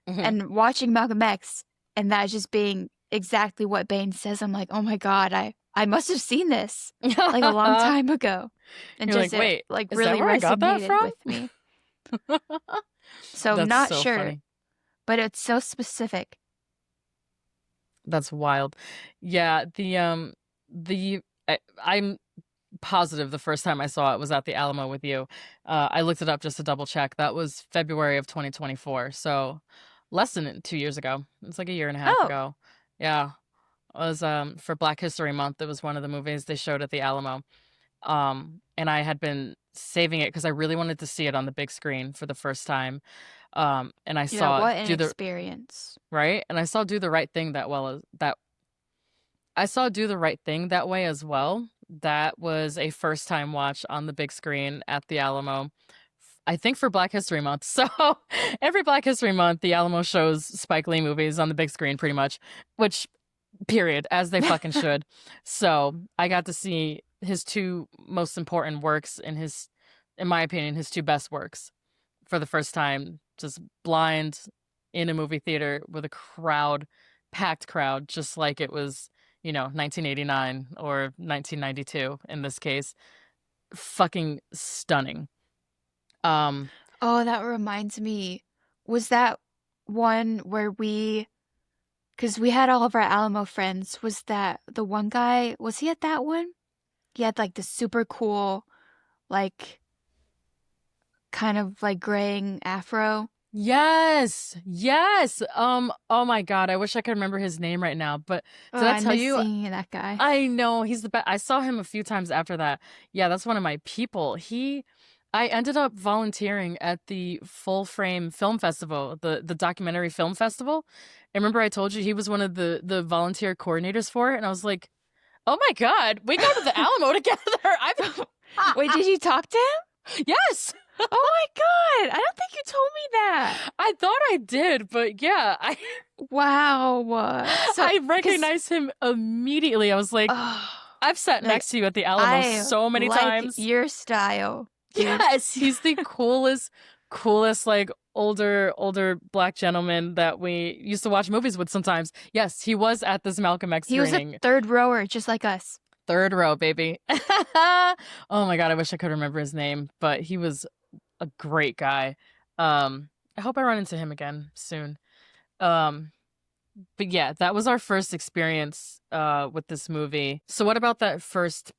Mhm. And watching Malcolm X and that just being exactly what Bane says, I'm like, oh my God, I must have seen this like a long time ago. And You're like, just it wait, like is that really where I got that resonated from? with me. So I'm That's not so sure, funny. but it's so specific. That's wild. Yeah, I'm positive the first time I saw it was at the Alamo with you. I looked it up just to double check. That was February of 2024, so less than 2 years ago. It's like a year and a half Oh, ago. Yeah, it was for Black History Month. It was one of the movies they showed at the Alamo. And I had been saving it because I really wanted to see it on the big screen for the first time. And I yeah, saw what an Do the experience. Right, and I saw Do the Right Thing that I saw Do the Right Thing that way as well. That was a first time watch on the big screen at the Alamo. I think for Black History Month. So every Black History Month, the Alamo shows Spike Lee movies on the big screen pretty much, which period, as they fucking should. So I got to see his two most important works in my opinion, his two best works for the first time, just blind in a movie theater with a packed crowd, just like it was, 1989 or 1992 in this case. Fucking stunning. Um, Oh, that reminds me. Was that one where because we had all of our Alamo friends, was that the one guy, was he at that one? He had like the super cool, like kind of like graying afro. Yes. Yes. Oh my God. I wish I could remember his name right now. But Oh, did I I tell miss you? seeing that guy. I know he's the best. I saw him a few times after that. Yeah, that's one of my people. I ended up volunteering at the Full Frame Film Festival, the documentary film festival. And remember I told you he was one of the volunteer coordinators for it, and I was like, "Oh my God, we go to the Alamo together." Wait, did you talk to him? Yes. Oh my God, I don't think you told me that. I thought I did, but yeah, I Wow. So, I 'cause, recognized him immediately. I was like, oh, I've sat like, next to you at the Alamo I so many like times. your style, dude. Yes, he's the coolest, like older black gentleman that we used to watch movies with sometimes. Yes, he was at this Malcolm X He was a screening. third rower, just like us. Third row, baby. Oh my God, I wish I could remember his name, but he was a great guy. I hope I run into him again soon. Um, but yeah, that was our first experience with this movie. So what about that first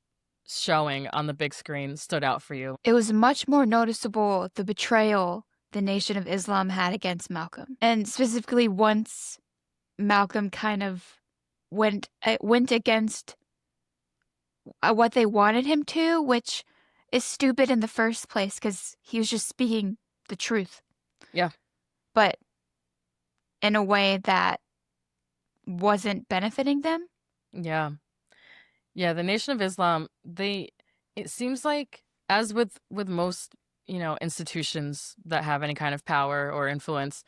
showing on the big screen stood out for you? It was much more noticeable the betrayal the Nation of Islam had against Malcolm. And specifically once Malcolm kind of went against what they wanted him to, which is stupid in the first place because he was just speaking the truth. Yeah. But in a way that wasn't benefiting them. Yeah. Yeah, the Nation of Islam, it seems like as with most, institutions that have any kind of power or influence,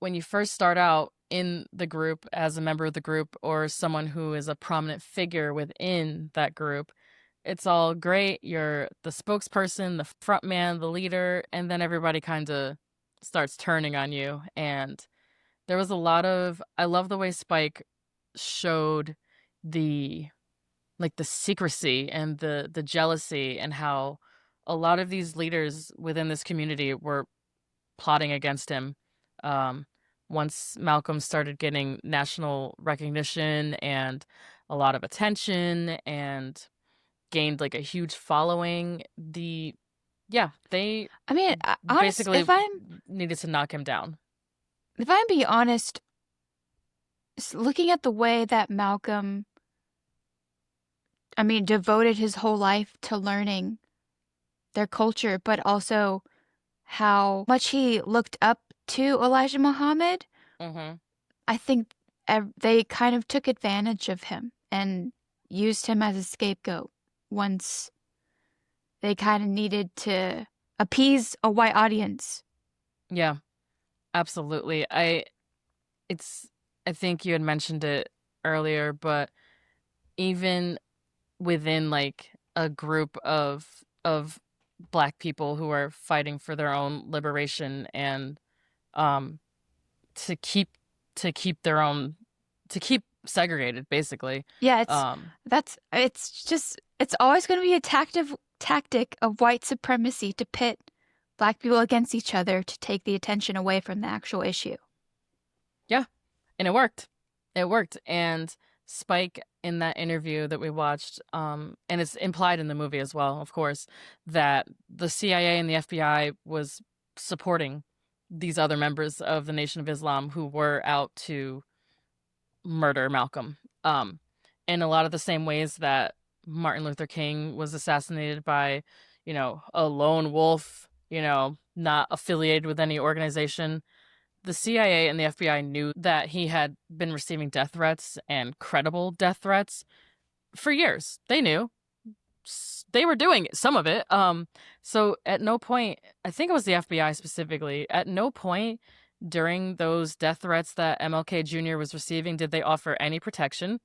when you first start out in the group as a member of the group or someone who is a prominent figure within that group, it's all great. You're the spokesperson, the front man, the leader, and then everybody kind of starts turning on you. And there was a lot of, I love the way Spike showed the the secrecy and the jealousy and how a lot of these leaders within this community were plotting against him. Um, Once Malcolm started getting national recognition and a lot of attention and gained like a huge following, they I mean, honest, basically needed to knock him down. if I'm being honest, looking at the way that Malcolm, devoted his whole life to learning their culture, but also how much he looked up to Elijah Muhammad, Mm-hmm. I think they kind of took advantage of him and used him as a scapegoat once they kind of needed to appease a white audience. Yeah, absolutely. I think you had mentioned it earlier, but even within like a group of black people who are fighting for their own liberation and um to keep their own to keep segregated basically. Yeah, um it's always going to be a tactic of white supremacy to pit black people against each other to take the attention away from the actual issue. yeah, and it worked. And Spike, in that interview that we watched, and it's implied in the movie as well, of course, that the CIA and the FBI was supporting these other members of the Nation of Islam who were out to murder Malcolm. In a lot of the same ways that Martin Luther King was assassinated by, a lone wolf, not affiliated with any organization. The CIA and the FBI knew that he had been receiving death threats and credible death threats for years. They knew. They were doing some of it. So at no point, I think it was the FBI specifically, at no point during those death threats that MLK Jr. was receiving did they offer any protection.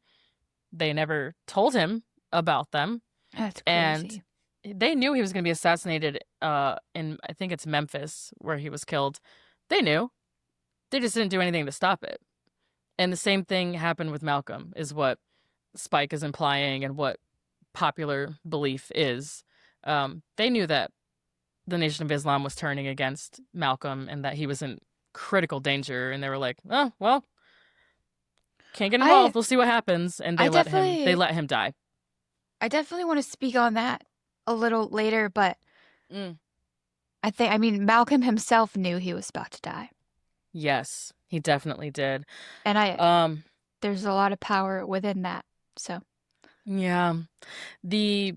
They never told him about them. That's And crazy. they knew he was going to be assassinated in, I think it's Memphis, where he was killed. They knew. They just didn't do anything to stop it. And the same thing happened with Malcolm, is what Spike is implying and what popular belief is. They knew that the Nation of Islam was turning against Malcolm and that he was in critical danger, and they were like, "Oh, well, can't get involved. We'll see what happens." And they let him die. I definitely want to speak on that a little later, but I mean, Malcolm himself knew he was about to die. Yes, he definitely did. And Um, there's a lot of power within that. So, yeah. The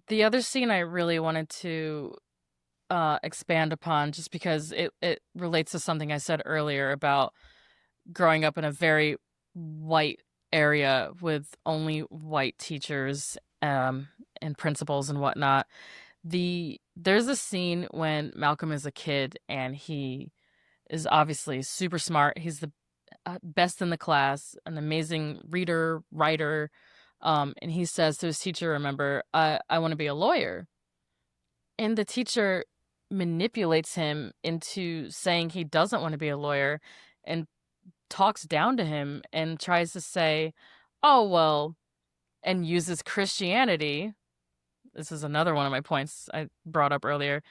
the other scene I really wanted to expand upon just because it relates to something I said earlier about growing up in a very white area with only white teachers and principals and whatnot. There's a scene when Malcolm is a kid and he is obviously super smart. He's the best in the class, an amazing reader, writer. And he says to his teacher, remember, I want to be a lawyer. And the teacher manipulates him into saying he doesn't want to be a lawyer and talks down to him and tries to say, oh, well, and uses Christianity. This is another one of my points I brought up earlier.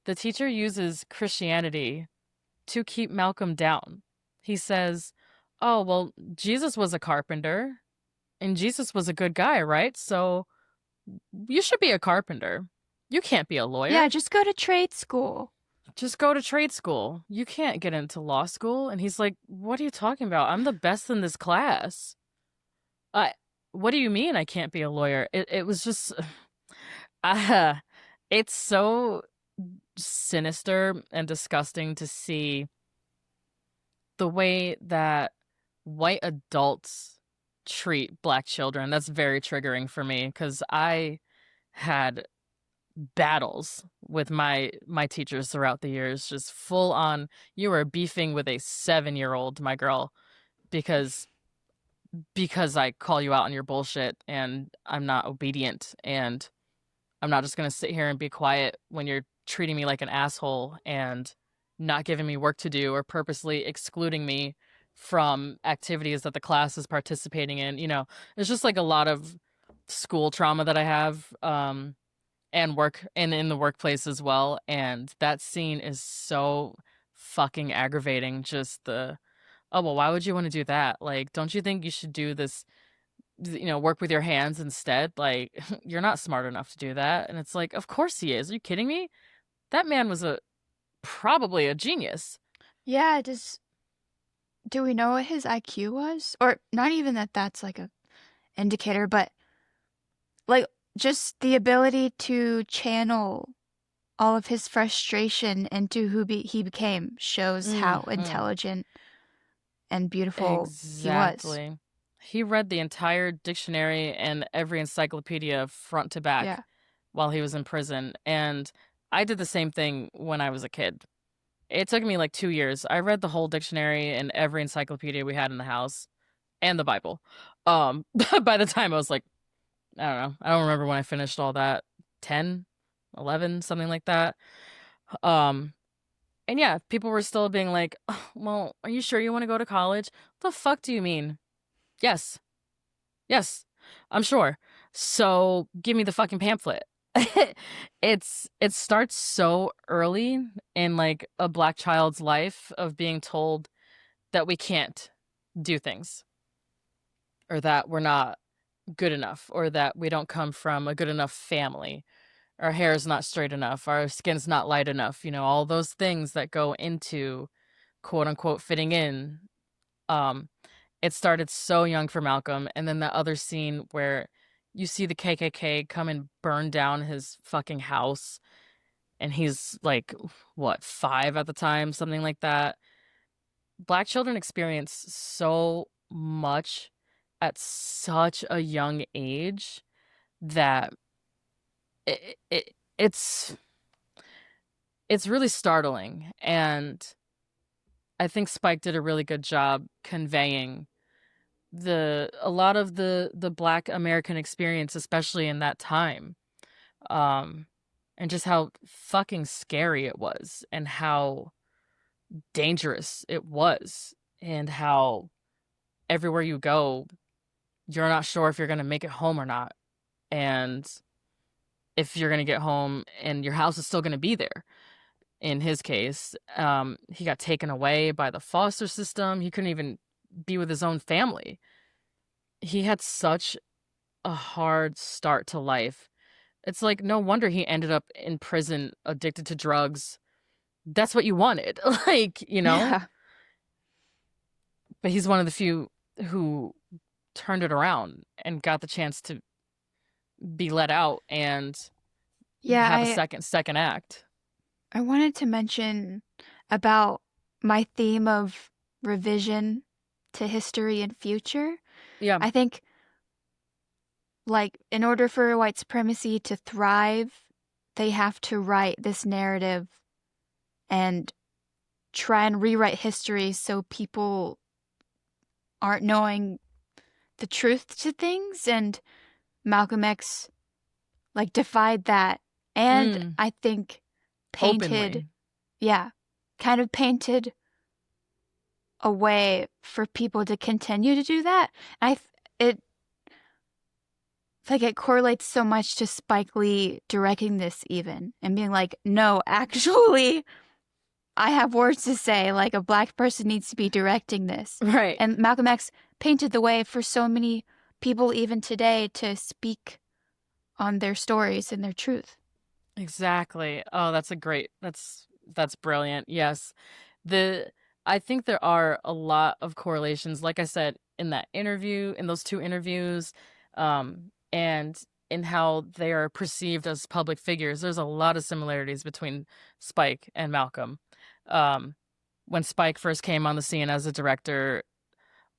The teacher uses Christianity to keep Malcolm down. He says, oh, well, Jesus was a carpenter and Jesus was a good guy, right? So you should be a carpenter. You can't be a yeah, lawyer. just go to trade school. Just go to trade school. You can't get into law school. And he's like, what are you talking about? I'm the best in this class. I, what do you mean I can't be a lawyer? It was just, uh, it's so sinister and disgusting to see the way that white adults treat black children. That's very triggering for me because I had battles with my teachers throughout the years, just full on, you were beefing with a 7-year-old, my girl, because I call you out on your bullshit and I'm not obedient and I'm not just going to sit here and be quiet when you're treating me like an asshole and not giving me work to do or purposely excluding me from activities that the class is participating in. It's just like a lot of school trauma that I have and work and in the workplace as well. And that scene is so fucking aggravating. Just oh, well, why would you want to do that? Like, don't you think you should do this, work with your hands instead? Like, you're not smart enough to do that. And it's like, of course he is. Are you kidding me? That man was probably a genius. Yeah, do we know what his IQ was? Or not even that's like a indicator, but like just the ability to channel all of his frustration into he became shows how Hmm. intelligent and beautiful he was. Exactly. He read the entire dictionary and every encyclopedia front to back Yeah. while he was in prison. And I did the same thing when I was a kid. It took me like 2 years. I read the whole dictionary and every encyclopedia we had in the house and the Bible. By the time I was like, I don't know. I don't remember when I finished all that. 10, 11, something like that. Um, and yeah, people were still being like, "Oh, well, are you sure you want to go to college? The fuck do you mean? Yes. Yes. I'm sure. So give me the fucking pamphlet." It starts so early in like a black child's life of being told that we can't do things or that we're not good enough or that we don't come from a good enough family. Our hair is not straight enough, our skin's not light enough, all those things that go into quote unquote fitting in. Um, it started so young for Malcolm, and then the other scene where you see the KKK come and burn down his fucking house, and he's like, what, 5 at the time, something like that. Black children experience so much at such a young age that it's it's really startling, and I think Spike did a really good job conveying a lot of the Black American experience, especially in that time, um, and just how fucking scary it was, and how dangerous it was, and how everywhere you go, you're not sure if you're gonna make it home or not, and if you're gonna get home and your house is still gonna be there. In his case, he got taken away by the foster system. He couldn't even be with his own family. He had such a hard start to life It's like, no wonder he ended up in prison, addicted to drugs. That's what you wanted. Like, you know? Yeah. But he's one of the few who turned it around and got the chance to be let out and Yeah, have a I second act. I wanted to mention about my theme of revision to history and future. Yeah. I think, like, in order for white supremacy to thrive, they have to write this narrative and try and rewrite history so people aren't knowing the truth to things. And Malcolm X, like, defied that. And Mm, I think painted, openly. yeah, kind of painted a way for people to continue to do that. It like it correlates so much to Spike Lee directing this even and being like, no, actually, I have words to say. Like a black person needs to be directing this. Right. And Malcolm X painted the way for so many people even today to speak on their stories and their truth. Exactly. Oh, that's brilliant. Yes. The I think there are a lot of correlations, like I said, in that interview, in those two interviews, and in how they are perceived as public figures. There's a lot of similarities between Spike and Malcolm. Um, when Spike first came on the scene as a director,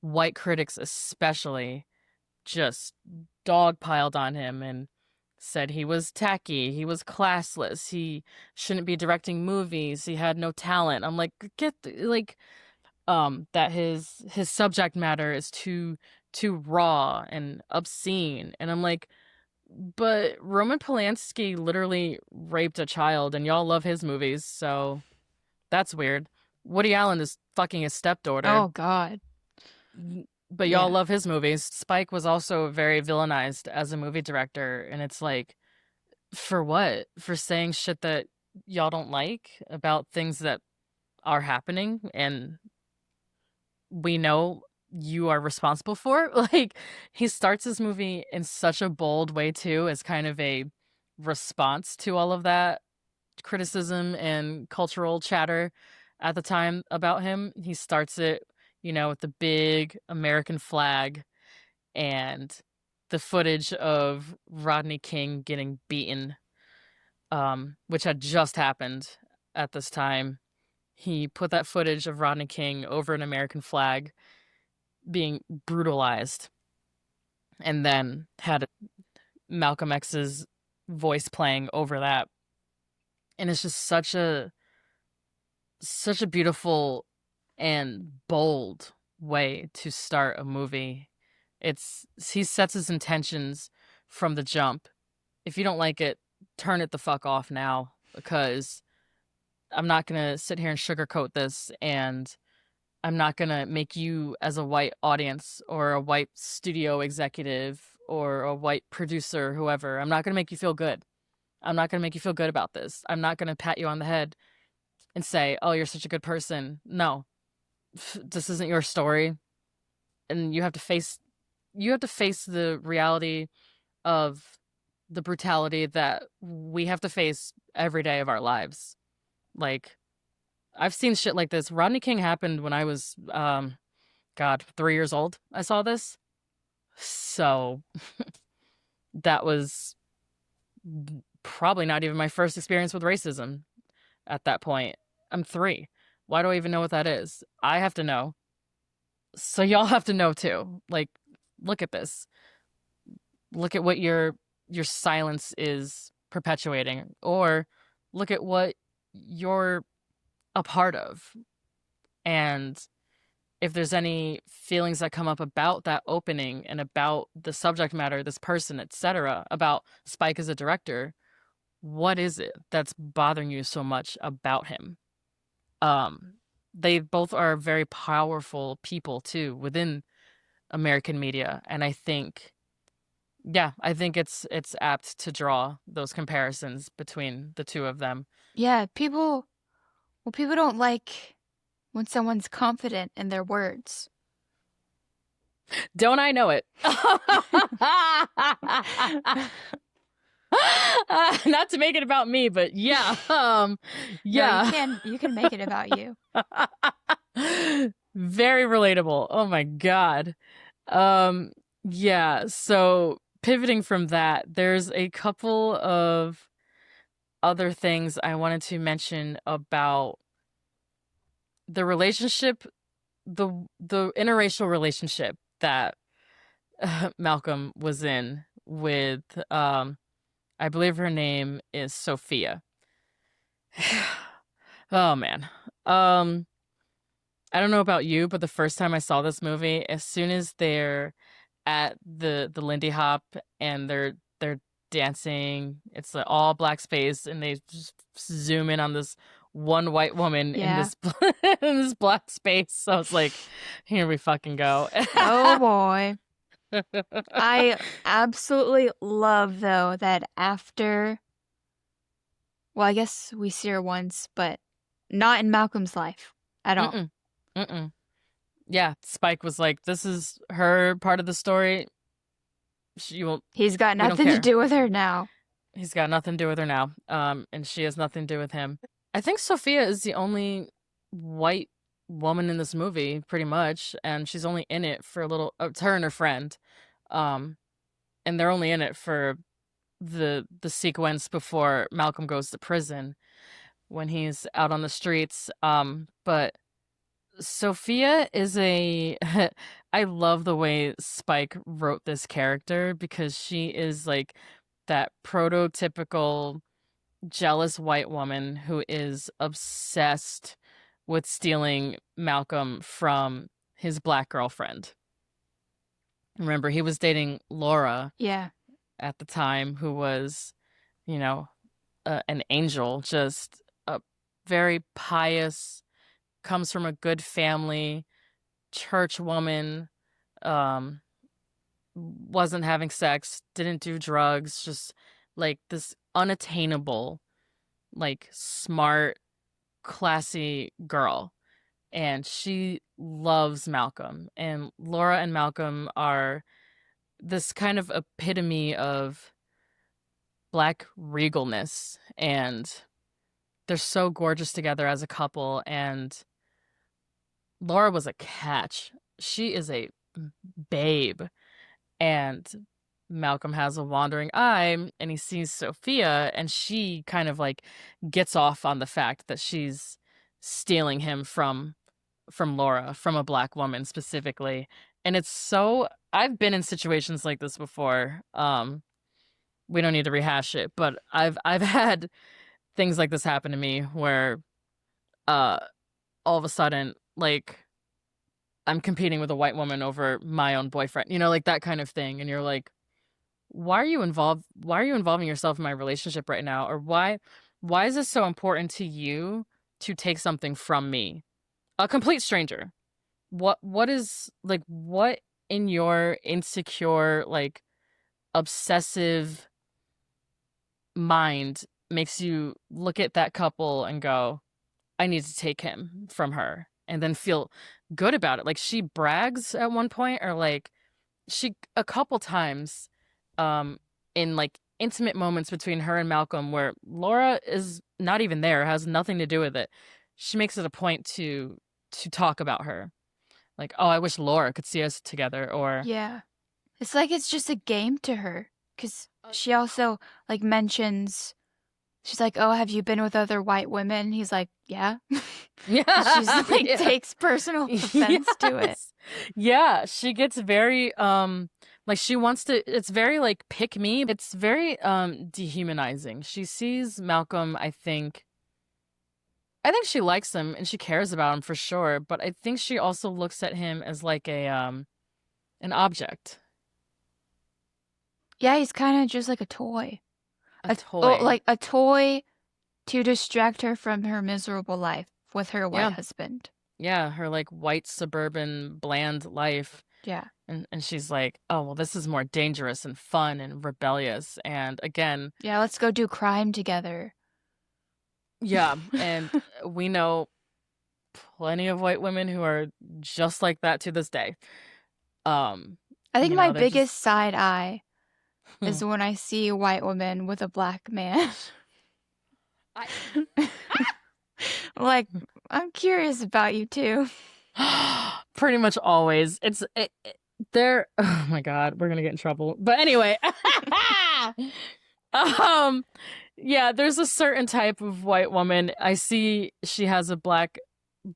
white critics especially just dogpiled on him and said he was tacky, he was classless, he shouldn't be directing movies, he had no talent. I'm like, that his subject matter is too raw and obscene. And I'm like, but Roman Polanski literally raped a child and y'all love his movies, so that's weird. Woody Allen is fucking his stepdaughter. Oh God. But y'all Yeah. love his movies. Spike was also very villainized as a movie director, and it's like, for what? For saying shit that y'all don't like about things that are happening and we know you are responsible for? Like, he starts his movie in such a bold way too, as kind of a response to all of that criticism and cultural chatter at the time about him. He starts it, with the big American flag and the footage of Rodney King getting beaten, which had just happened at this time. He put that footage of Rodney King over an American flag being brutalized and then had Malcolm X's voice playing over that. And it's just such a beautiful and bold way to start a movie. He sets his intentions from the jump. If you don't like it, turn it the fuck off now, because I'm not gonna sit here and sugarcoat this, and I'm not gonna make you, as a white audience or a white studio executive or a white producer, whoever, I'm not gonna make you feel good. I'm not gonna make you feel good about this. I'm not gonna pat you on the head and say, "Oh, you're such a good person." No, this isn't your story, and you have to face the reality of the brutality that we have to face every day of our lives. Like, I've seen shit like this. Rodney King happened when I was, God, 3 years old. I saw this. So that was probably not even my first experience with racism at that point. I'm 3. Why do I even know what that is? I have to know. So y'all have to know too. Like, look at this. Look at what your silence is perpetuating, or look at what you're a part of. And if there's any feelings that come up about that opening and about the subject matter, this person, etc., about Spike as a director, what is it that's bothering you so much about him? Um, they both are very powerful people too within American media, and I think it's apt to draw those comparisons between the two of them. Yeah, people don't like when someone's confident in their words. Don't I know it? Not to make it about me, but yeah. No, Yeah. you can make it about you. Very relatable. Oh my God. Um, yeah, so pivoting from that, there's a couple of other things I wanted to mention about the relationship, the interracial relationship that Malcolm was in with I believe her name is Sophia. Oh man. Um I don't know about you, but the first time I saw this movie, as soon as they're at the Lindy Hop and they're dancing, it's an all black space, and they just zoom in on this one white woman in Yeah. this in this black space. So I was like, here we fucking go. Oh boy. I absolutely love though that after, well, I guess we see her once, but not in Malcolm's life at all. Mm-mm. Mm-mm. Yeah, Spike was like, this is her part of the story. She won't. He's got We don't nothing to care. do with her now. He's got nothing to do with her now. And she has nothing to do with him. I think Sophia is the only white woman in this movie, pretty much, and she's only in it for a little. It's her and her friend, um, and they're only in it for the sequence before Malcolm goes to prison when he's out on the streets. But Sophia is a. I love the way Spike wrote this character because she is like that prototypical jealous white woman who is obsessed with stealing Malcolm from his black girlfriend. Remember, he was dating Laura Yeah. at the time, who was, you know, an angel, just a very pious, comes from a good family, church woman, um, wasn't having sex, didn't do drugs, just like this unattainable, like smart, classy girl. And she loves Malcolm. And Laura and Malcolm are this kind of epitome of black regalness. And they're so gorgeous together as a couple. And Laura was a catch. She is a babe. And Malcolm has a wandering eye and he sees Sophia, and she kind of like gets off on the fact that she's stealing him from Laura, from a black woman specifically. And it's so, I've been in situations like this before. We don't need to rehash it, but I've had things like this happen to me where uh all of a sudden, like, I'm competing with a white woman over my own boyfriend, like that kind of thing. And you're like, why are you involved? Why are you involving yourself in my relationship right now? Or why is this so important to you to take something from me? A complete stranger. What is like what in your insecure, like obsessive mind makes you look at that couple and go, I need to take him from her, and then feel good about it? Like, she brags at one point, or like she a couple times um in like intimate moments between her and Malcolm where Laura is not even there, has nothing to do with it. She makes it a point to talk about her. Like, oh, I wish Laura could see us together, or Yeah. It's like it's just a game to her. Because she also, like, mentions, she's like, oh, have you been with other white women? He's like, yeah. She's like, yeah. takes personal offense to it. Yes. Yeah, she gets very like she wants to, it's very like pick me. It's very dehumanizing. She sees Malcolm, I think she likes him and she cares about him for sure, but I think she also looks at him as like a an object. Yeah, he's kind of just like a toy. A toy. Like a toy to distract her from her miserable life with her white Yeah. husband. Yeah, her like white suburban bland life. Yeah. And she's like, oh, well, this is more dangerous and fun and rebellious. And again, Yeah, let's go do crime together. yeah, and we know plenty of white women who are just like that to this day. I think You my know, they're just biggest side eye is when I see a white woman with a black man. I Like, I'm curious about you too. pretty much always. They're oh my god, we're gonna get in trouble. But anyway, um, yeah, there's a certain type of white woman. I see she has a black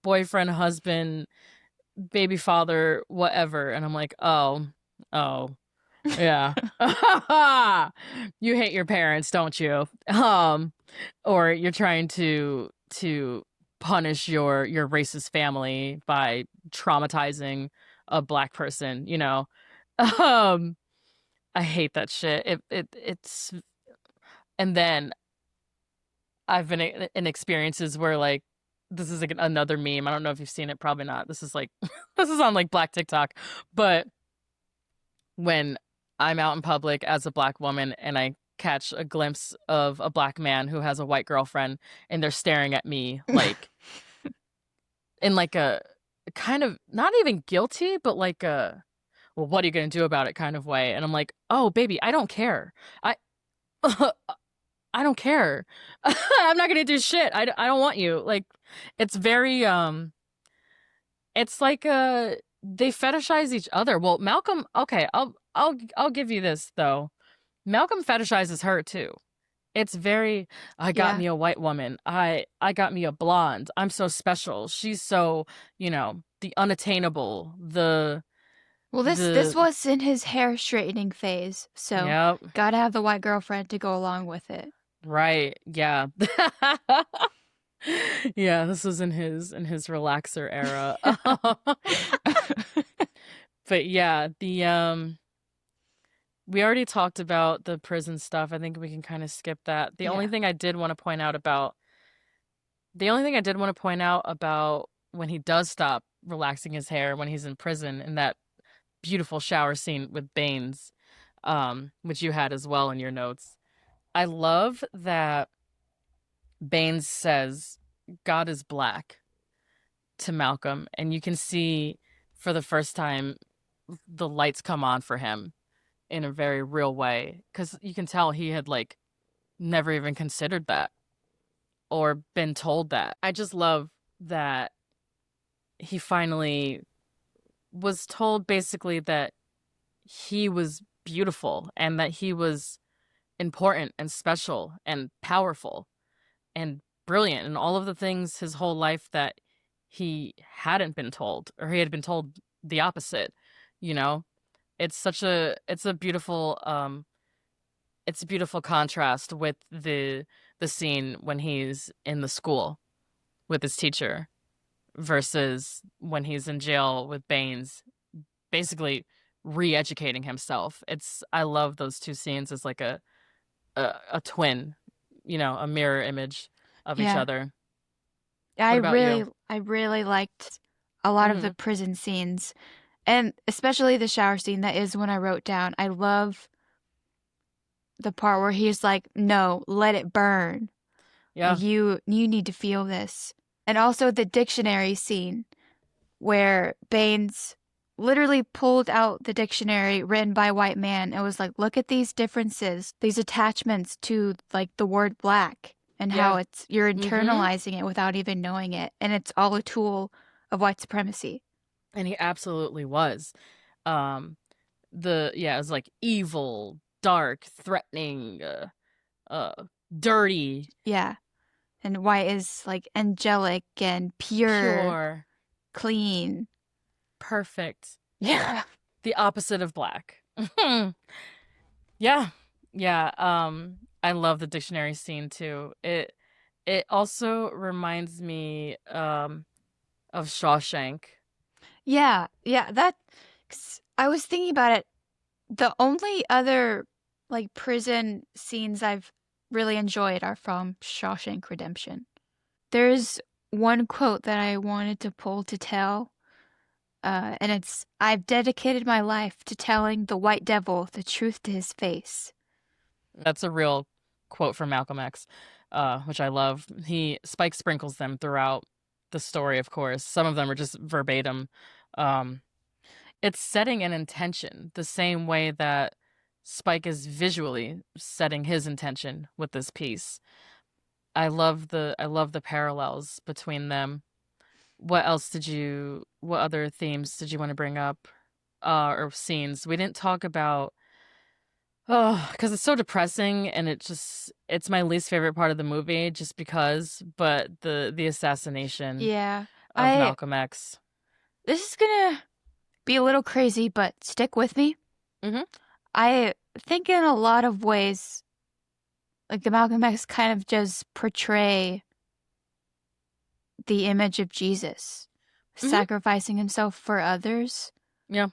boyfriend, husband, baby father, whatever, and I'm like, oh, yeah. You hate your parents, don't you? Or you're trying to punish your racist family by traumatizing a black person, you know. Um, I hate that shit. It's and then I've been in experiences where like this is like another meme. I don't know if you've seen it, probably not. This is like this is on like Black TikTok, but when I'm out in public as a black woman and I catch a glimpse of a black man who has a white girlfriend and they're staring at me like in like a kind of not even guilty, but like a well, what are you gonna do about it kind of way. And I'm like, oh baby, I don't care. I I don't care. I'm not gonna do shit. I don't want you. Like it's very it's like they fetishize each other. Well, Malcolm, okay, I'll give you this though. Malcolm fetishizes her too. It's very I got Yeah. me a white woman. I got me a blonde. I'm so special. She's so, you know, the unattainable, Well, this the was in his hair straightening phase, so yep, gotta have the white girlfriend to go along with it. right. Yeah. Yeah, this was in his relaxer era. But yeah, the we already talked about the prison stuff. I think we can kind of skip that. The only Yeah. thing I did want to point out about the only thing I did want to point out about when he does stop relaxing his hair when he's in prison in that beautiful shower scene with Baines, which you had as well in your notes. I love that Baines says God is black to Malcolm, and you can see for the first time the lights come on for him in a very real way because you can tell he had like never even considered that or been told that. I just love that he finally was told basically that he was beautiful and that he was important and special and powerful and brilliant and all of the things his whole life that he hadn't been told or he had been told the opposite, you know. It's a beautiful it's a beautiful contrast with the scene when he's in the school with his teacher versus when he's in jail with Baines, basically re-educating himself. It's I love those two scenes as like a twin, you know, a mirror image of each Yeah. other. I What about really you? I really liked a lot of the Hmm. prison scenes, and especially the shower scene. That is when I wrote down. I love the part where he's like, "No, let it burn. Like Yeah. you need to feel this." And also the dictionary scene where Baines literally pulled out the dictionary written by a white man and was like, "Look at these differences, these attachments to like the word black and how Yeah. it's you're Mm-hmm. internalizing it without even knowing it, and it's all a tool of white supremacy." And he absolutely was. Um, the yeah, it was like evil, dark, threatening, uh, dirty, Yeah. And white is like angelic and pure, pure, clean. perfect. Yeah. The opposite of black. Yeah. Yeah. I love the dictionary scene too. It also reminds me of Shawshank. Yeah. Yeah. That, 'cause I was thinking about it. The only other like prison scenes I've really enjoyed are from Shawshank Redemption. There's one quote that I wanted to pull to tell, and it's I've dedicated my life to telling the white devil the truth to his face. That's a real quote from Malcolm X, which I love. Spike sprinkles them throughout the story, of course. Some of them are just verbatim. Um, it's setting an intention the same way that Spike is visually setting his intention with this piece. I love the parallels between them. What other themes did you want to bring up? Or scenes? We didn't talk about, oh, because it's so depressing and it's my least favorite part of the movie just because, but the assassination Yeah. of I Malcolm X. This is gonna be a little crazy, but stick with me. Mm-hmm. I think in a lot of ways, like the Malcolm X kind of just portray the image of Jesus, Mm-hmm. sacrificing himself for others. Yeah.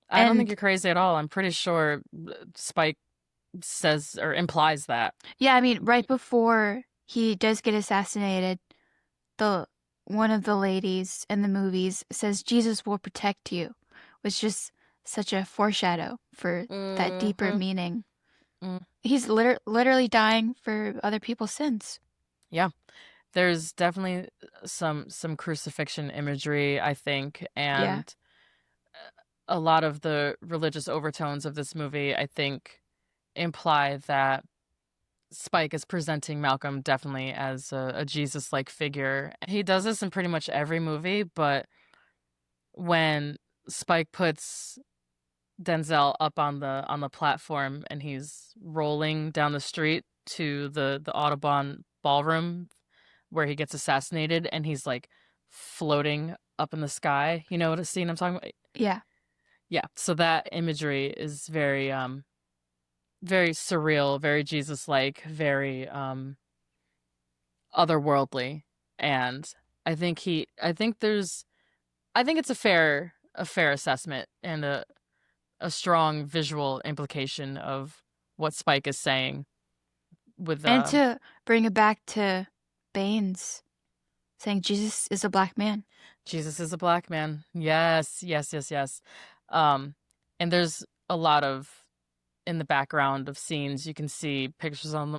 I don't think And you're crazy at all. I'm pretty sure Spike says or implies that. yeah, I mean, right before he does get assassinated, the one of the ladies in the movies says Jesus will protect you, which is just such a foreshadow for that deeper Mm-hmm. meaning. He's literally dying for other people's sins. Yeah. There's definitely some crucifixion imagery, I think, Yeah. and a lot of the religious overtones of this movie, I think, imply that Spike is presenting Malcolm definitely as a Jesus-like figure. He does this in pretty much every movie, but when Spike puts Denzel up on the platform and he's rolling down the street to the Audubon ballroom where he gets assassinated and he's like floating up in the sky. You know what scene I'm talking about? Yeah. Yeah. So that imagery is very surreal, very Jesus-like, very otherworldly. And I think there's I think it's a fair assessment and a strong visual implication of what Spike is saying with And to bring it back to Baines saying Jesus is a black man. Jesus is a black man. Yes, yes, yes, yes. Um, and there's a lot of in the background of scenes you can see pictures on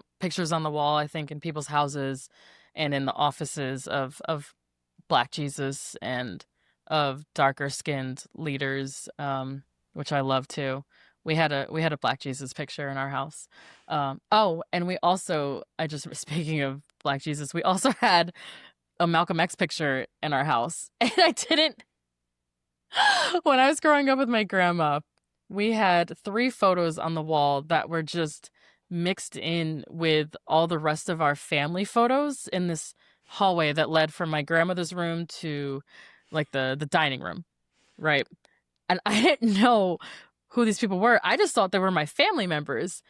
the wall, I think, in people's houses and in the offices of Black Jesus and of darker skinned leaders, which I love too. We had a Black Jesus picture in our house. Oh, and we also I just speaking of Black Jesus, we also had a Malcolm X picture in our house, and I didn't. When I was growing up with my grandma, we had 3 photos on the wall that were just mixed in with all the rest of our family photos in this hallway that led from my grandmother's room to like the dining room, right? And I didn't know who these people were. I just thought they were my family members.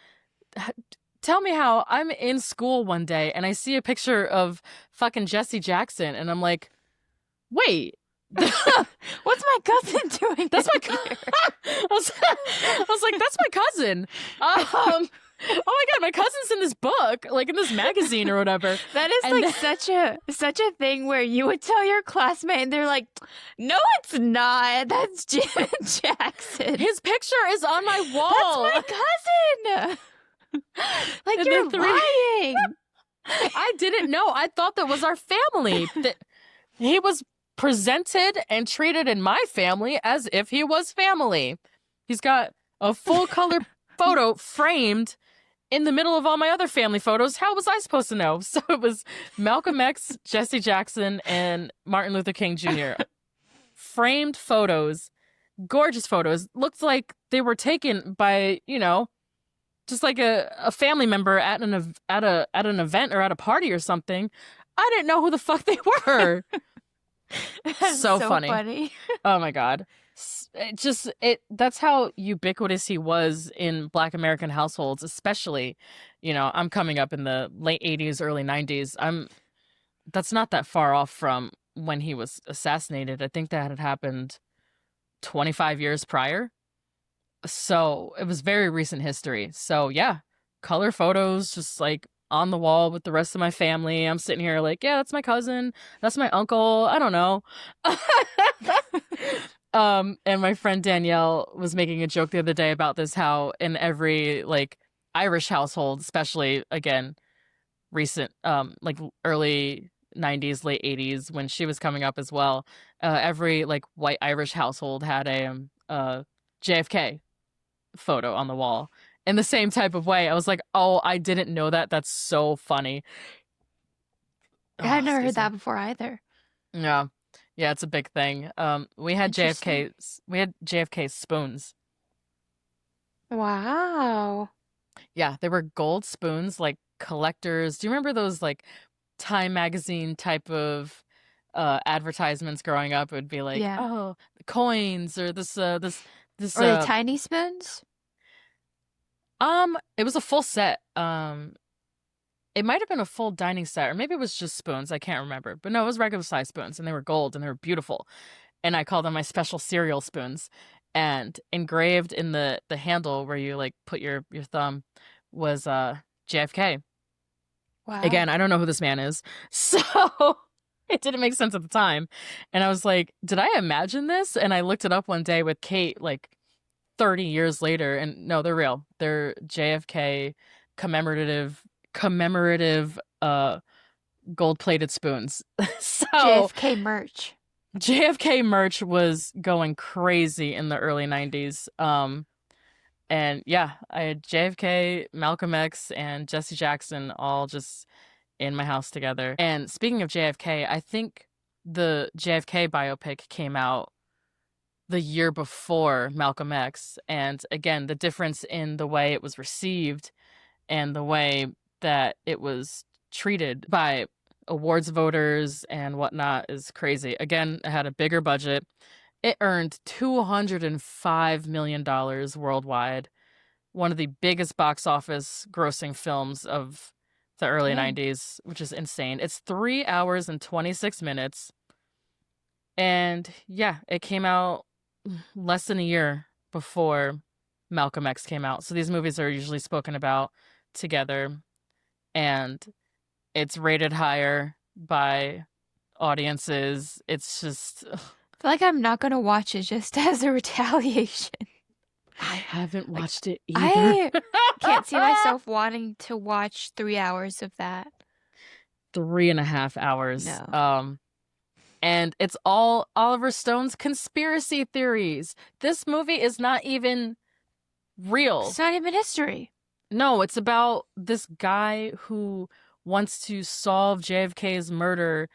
Tell me how I'm in school one day and I see a picture of fucking Jesse Jackson and I'm like, wait. What's my cousin doing? That's my here? I was like, that's my cousin. Oh my god, my cousin's in this book, like in this magazine or whatever. That is And like such a thing where you would tell your classmate and they're like, "No, it's not. That's Jim Jackson. His picture is on my wall. That's my cousin." Like And you're then lying. I didn't know. I thought that was our family. That he was presented and treated in my family as if he was family. He's got a full color photo framed in the middle of all my other family photos. How was I supposed to know? So it was Malcolm X, Jesse Jackson, and Martin Luther King Jr. Framed photos, gorgeous photos. Looked like they were taken by, you know, just like a family member at an event or at a party or something. I didn't know who the fuck they were. So funny. Oh my god. That's how ubiquitous he was in Black American households, especially, you know, I'm coming up in the late 80s, early 90s. That's not that far off from when he was assassinated. I think that had happened 25 years prior. So it was very recent history. So yeah, color photos just like on the wall with the rest of my family. I'm sitting here like, yeah, that's my cousin. That's my uncle. I don't know. And my friend Danielle was making a joke the other day about this, how in every like Irish household, especially again, recent, like early 90s, late 80s, when she was coming up as well, every like white Irish household had a JFK photo on the wall in the same type of way. I was like, oh, I didn't know that. That's so funny. I Oh, had never heard excuse me. that before either. Yeah. Yeah, it's a big thing. We had Interesting. JFK spoons. Wow. Yeah, they were gold spoons, like collectors. Do you remember those like Time magazine type of advertisements growing up? It would be like, Yeah. oh, coins or this Or the tiny spoons? it was a full set. It might have been a full dining set, or maybe it was just spoons. I can't remember. But no, it was regular size spoons, and they were gold and they were beautiful. And I called them my special cereal spoons. And engraved in the handle where you like put your thumb was JFK. Wow. Again, I don't know who this man is. So it didn't make sense at the time. And I was like, did I imagine this? And I looked it up one day with Kate like 30 years later, and no, they're real. They're JFK commemorative gold-plated spoons. So JFK merch. JFK merch was going crazy in the early 90s. And yeah, I had JFK, Malcolm X, and Jesse Jackson all just in my house together. And speaking of JFK, I think the JFK biopic came out the year before Malcolm X. And again, the difference in the way it was received and the way that it was treated by awards voters and whatnot is crazy. Again, it had a bigger budget. It earned $205 million worldwide, one of the biggest box office grossing films of the early Dang. 90s, which is insane. It's 3 hours and 26 minutes. And yeah, it came out less than a year before Malcolm X came out. So these movies are usually spoken about together, and it's rated higher by audiences. It's just I feel like I'm not gonna watch it just as a retaliation. I haven't Like, watched it either. I can't see myself wanting to watch 3 hours of that. 3.5 hours. No. And it's all Oliver Stone's conspiracy theories. This movie is not even real. It's not even history. No, it's about this guy who wants to solve JFK's murder,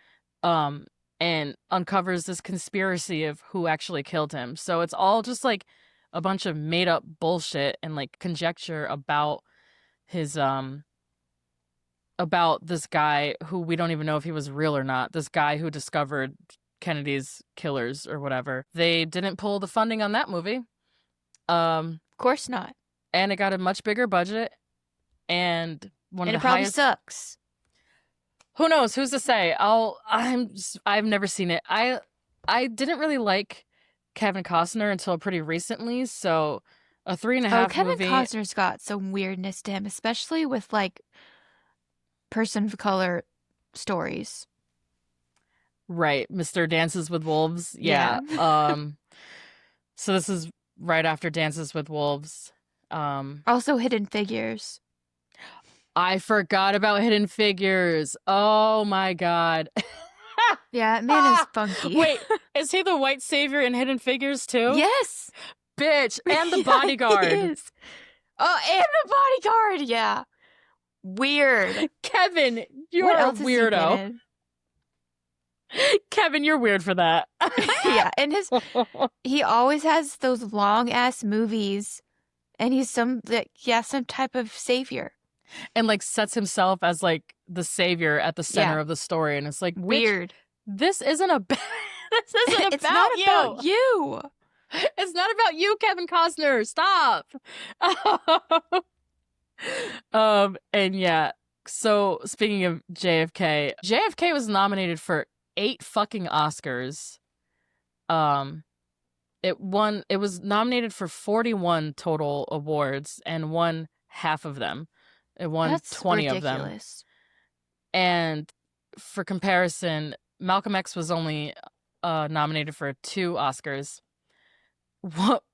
and uncovers this conspiracy of who actually killed him. So it's all just like a bunch of made up bullshit and like conjecture his about this guy who we don't even know if he was real or not. This guy who discovered Kennedy's killers or whatever. They didn't pull the funding on that movie. Of course not. And it got a much bigger budget and one And of it the probably highest. sucks. Who knows? Who's to say? I've never seen it. I didn't really like Kevin Costner until pretty recently, so a 3.5 Kevin movie. Costner's got some weirdness to him, especially with like person of color stories. Right, Mr. Dances with Wolves. Yeah. So this is right after Dances with Wolves. Also Hidden Figures. I forgot about Hidden Figures. Oh my god. Yeah, man is funky. Wait, is he the white savior in Hidden Figures too? Yes. Bitch, and the Yeah, bodyguard. he is. Oh, and the bodyguard. Yeah. Weird. Kevin, you're What a else has he been weirdo. in? Kevin, you're weird for that. Yeah, and he always has those long ass movies, and he's some type of savior. And like sets himself as like the savior at the center Yeah. of the story, and it's like, bitch, Weird. this isn't a this isn't about It's not you. about you. It's not about you, Kevin Costner. Stop. And yeah. So speaking of JFK was nominated for 8 fucking Oscars. It was nominated for 41 total awards and won half of them. It won That's 20 ridiculous. of them. And for comparison, Malcolm X was only nominated for 2 Oscars.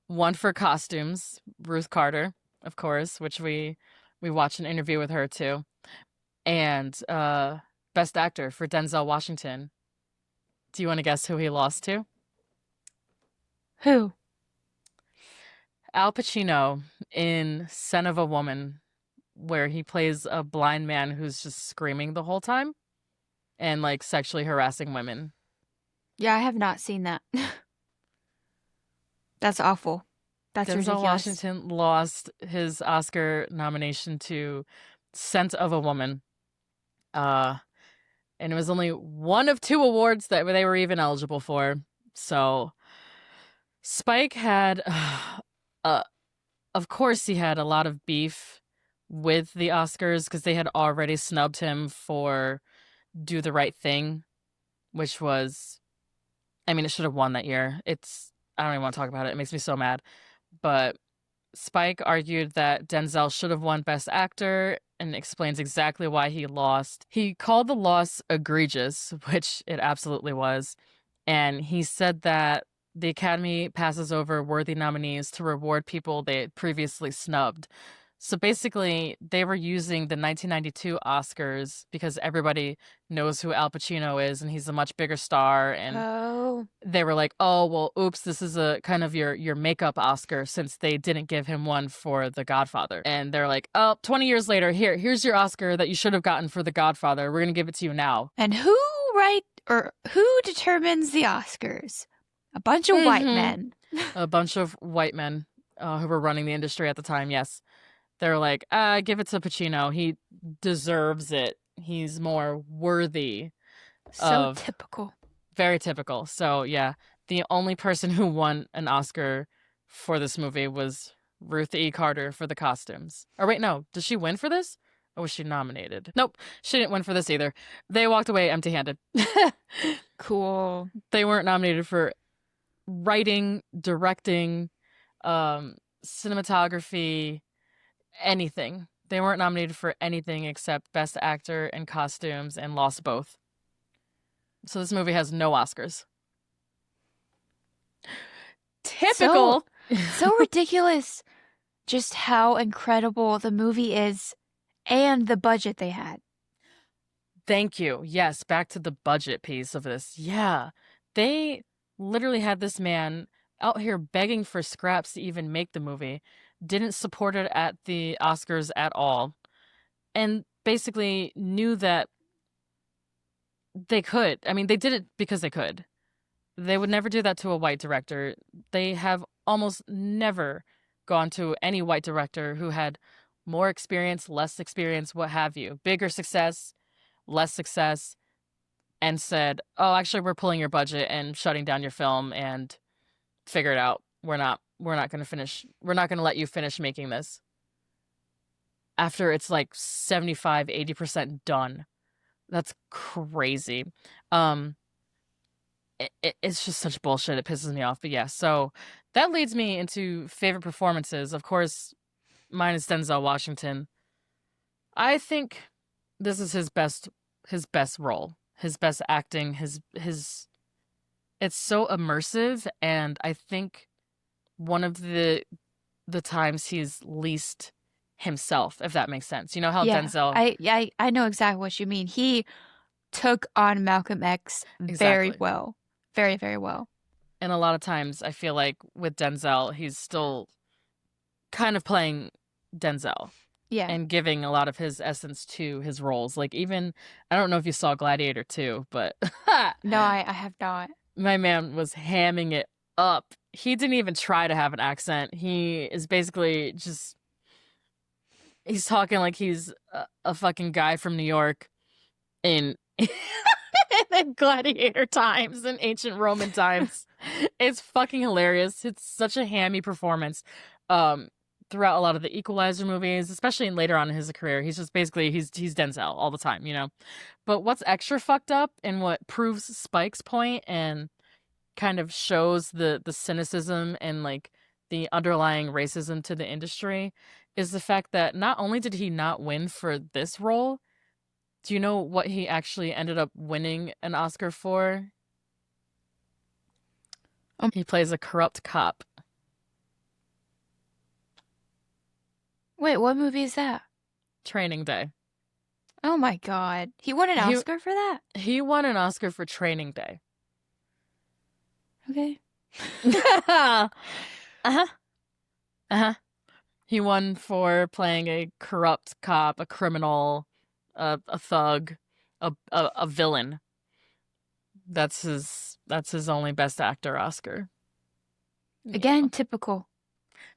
One for costumes, Ruth Carter, of course, which we watched an interview with her too. And Best Actor for Denzel Washington. Do you want to guess who he lost to? Who? Al Pacino in Son of a Woman, where he plays a blind man who's just screaming the whole time and like sexually harassing women. Yeah, I have not seen that. That's awful. That's Denzel ridiculous. Washington lost his Oscar nomination to Scent of a Woman. And it was only one of 2 awards that they were even eligible for. So Spike had, of course, he had a lot of beef with the Oscars because they had already snubbed him for Do the Right Thing, which was, I mean, it should have won that year. I don't even want to talk about it. It makes me so mad. But Spike argued that Denzel should have won Best Actor and explains exactly why he lost. He called the loss egregious, which it absolutely was. And he said that the Academy passes over worthy nominees to reward people they had previously snubbed. So basically, they were using the 1992 Oscars because everybody knows who Al Pacino is and he's a much bigger star. And Oh. they were like, oh, well, oops, this is a kind of your makeup Oscar since they didn't give him one for The Godfather. And they're like, oh, 20 years later, here's your Oscar that you should have gotten for The Godfather. We're going to give it to you now. And who determines the Oscars? A bunch of white men. A bunch of white men who were running the industry at the time, yes. They're like, give it to Pacino. He deserves it. He's more worthy. So typical. Very typical. So, yeah, the only person who won an Oscar for this movie was Ruth E. Carter for the costumes. Or wait, no. Did she win for this? Or was she nominated? Nope. She didn't win for this either. They walked away empty-handed. Cool. They weren't nominated for writing, directing, cinematography, anything. They weren't nominated for anything except Best Actor and Costumes and lost both. So this movie has no Oscars. Typical. So ridiculous just how incredible the movie is and the budget they had. Thank you. Yes, back to the budget piece of this. Yeah. They literally had this man out here begging for scraps to even make the movie, didn't support it at the Oscars at all, and basically knew that they could. I mean, they did it because they could. They would never do that to a white director. They have almost never gone to any white director who had more experience, less experience, what have you, bigger success, less success, and said, oh, actually, we're pulling your budget and shutting down your film and figure it out. We're not going to finish. We're not going to let you finish making this after it's like 75, 80% done. That's crazy. It's just such bullshit. It pisses me off. But yeah, so that leads me into favorite performances. Of course, mine is Denzel Washington. I think this is his best role, his best acting, his it's so immersive, and I think one of the times he's least himself, if that makes sense. You know how Denzel... I know exactly what you mean. He took on Malcolm X very well. Very, very well. And a lot of times I feel like with Denzel, he's still kind of playing Denzel. Yeah. And giving a lot of his essence to his roles. Like even, I don't know if you saw Gladiator 2, but... No, I have not. My man was hamming it up. He didn't even try to have an accent. He is basically just... He's talking like he's a fucking guy from New York in Gladiator times and ancient Roman times. It's fucking hilarious. It's such a hammy performance. Throughout a lot of the Equalizer movies, especially later on in his career, he's just basically he's Denzel all the time, you know. But what's extra fucked up and what proves Spike's point and kind of shows the cynicism and like the underlying racism to the industry is the fact that not only did he not win for this role, do you know what he actually ended up winning an Oscar for? He plays a corrupt cop. Wait, what movie is that? Training Day. Oh my god. He won an Oscar for that? He won an Oscar for Training Day. Okay. Uh-huh. Uh-huh. He won for playing a corrupt cop, a criminal, a thug, a villain. That's his only Best Actor Oscar. Yeah. Again, typical.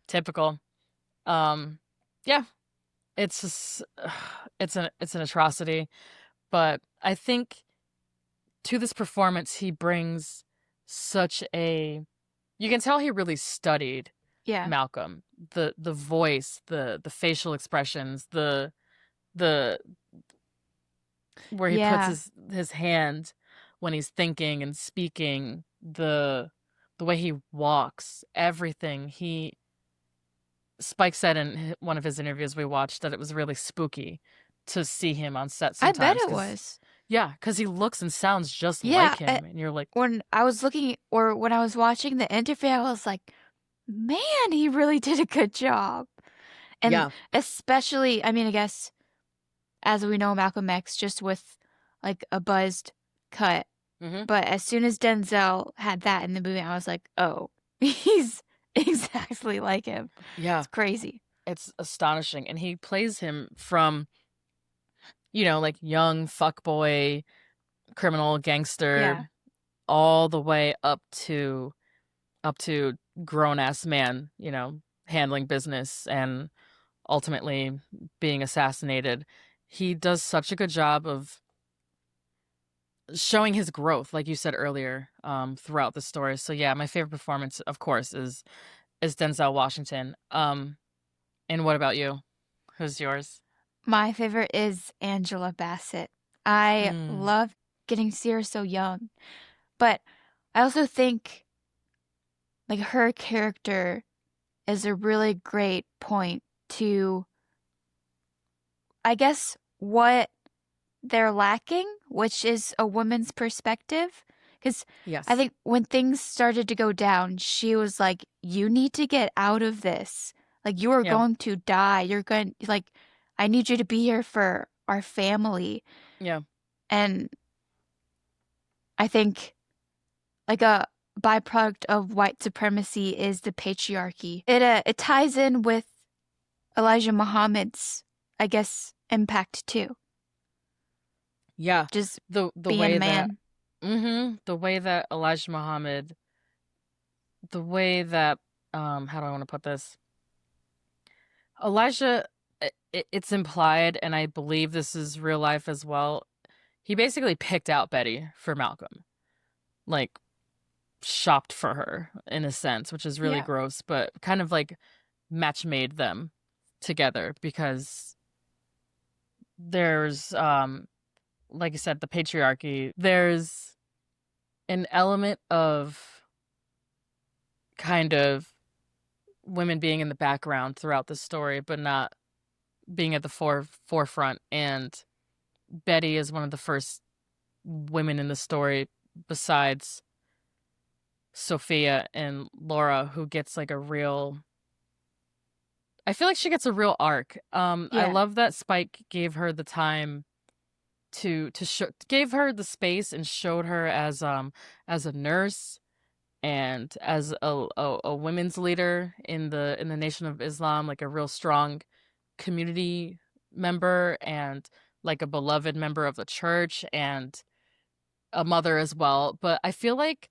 Typical. Um yeah, it's just, it's an atrocity, but I think to this performance he brings such a, you can tell he really studied Yeah. Malcolm. The voice, the facial expressions, the where he puts Yeah. his hand when he's thinking and speaking, the way he walks, everything. Spike said in one of his interviews we watched that it was really spooky to see him on set I bet sometimes it because, was. yeah, because he looks and sounds just Yeah. like him, and you're like, When I was looking or when I was watching the interview, I was like, man, he really did a good job. And yeah, especially, I mean, I guess as we know, Malcolm X just with like a buzzed cut. hmm, But as soon as Denzel had that in the movie, I was like, oh, he's exactly like him. yeah, It's crazy. it's astonishing, and he plays him from, like young fuckboy, criminal, Yeah. gangster, all the way up to grown ass man, handling business and ultimately being assassinated. He does such a good job of showing his growth, like you said earlier, throughout the story. So yeah, my favorite performance, of course, is Denzel Washington. And what about you? Who's yours? My favorite is Angela Bassett. I Mm, love getting to see her so young. But I also think like her character is a really great point to, I guess, what they're lacking, which is a woman's perspective. Because I yes. think when things started to go down, she was like, you need to get out of this. Like, you are Yeah. going to die. You're going, like, I need you to be here for our family. Yeah. And I think, like, a byproduct of white supremacy is the patriarchy. It ties in with Elijah Muhammad's, I guess, impact too. Yeah. Just The being a way that man. the way that Elijah Muhammad, the way that how do I want to put this? Elijah, it's implied, and I believe this is real life as well. He basically picked out Betty for Malcolm, like shopped for her in a sense, which is really Yeah. gross, but kind of like match made them together because there's, like you said, the patriarchy. There's an element of kind of women being in the background throughout the story, but not being at the forefront. And Betty is one of the first women in the story, besides Sophia and Laura, who gets like a real. I feel like she gets a real arc. I Yeah. love that Spike gave her the time to gave her the space and showed her as a nurse and as a women's leader in the Nation of Islam, like a real strong community member and like a beloved member of the church and a mother as well. But I feel like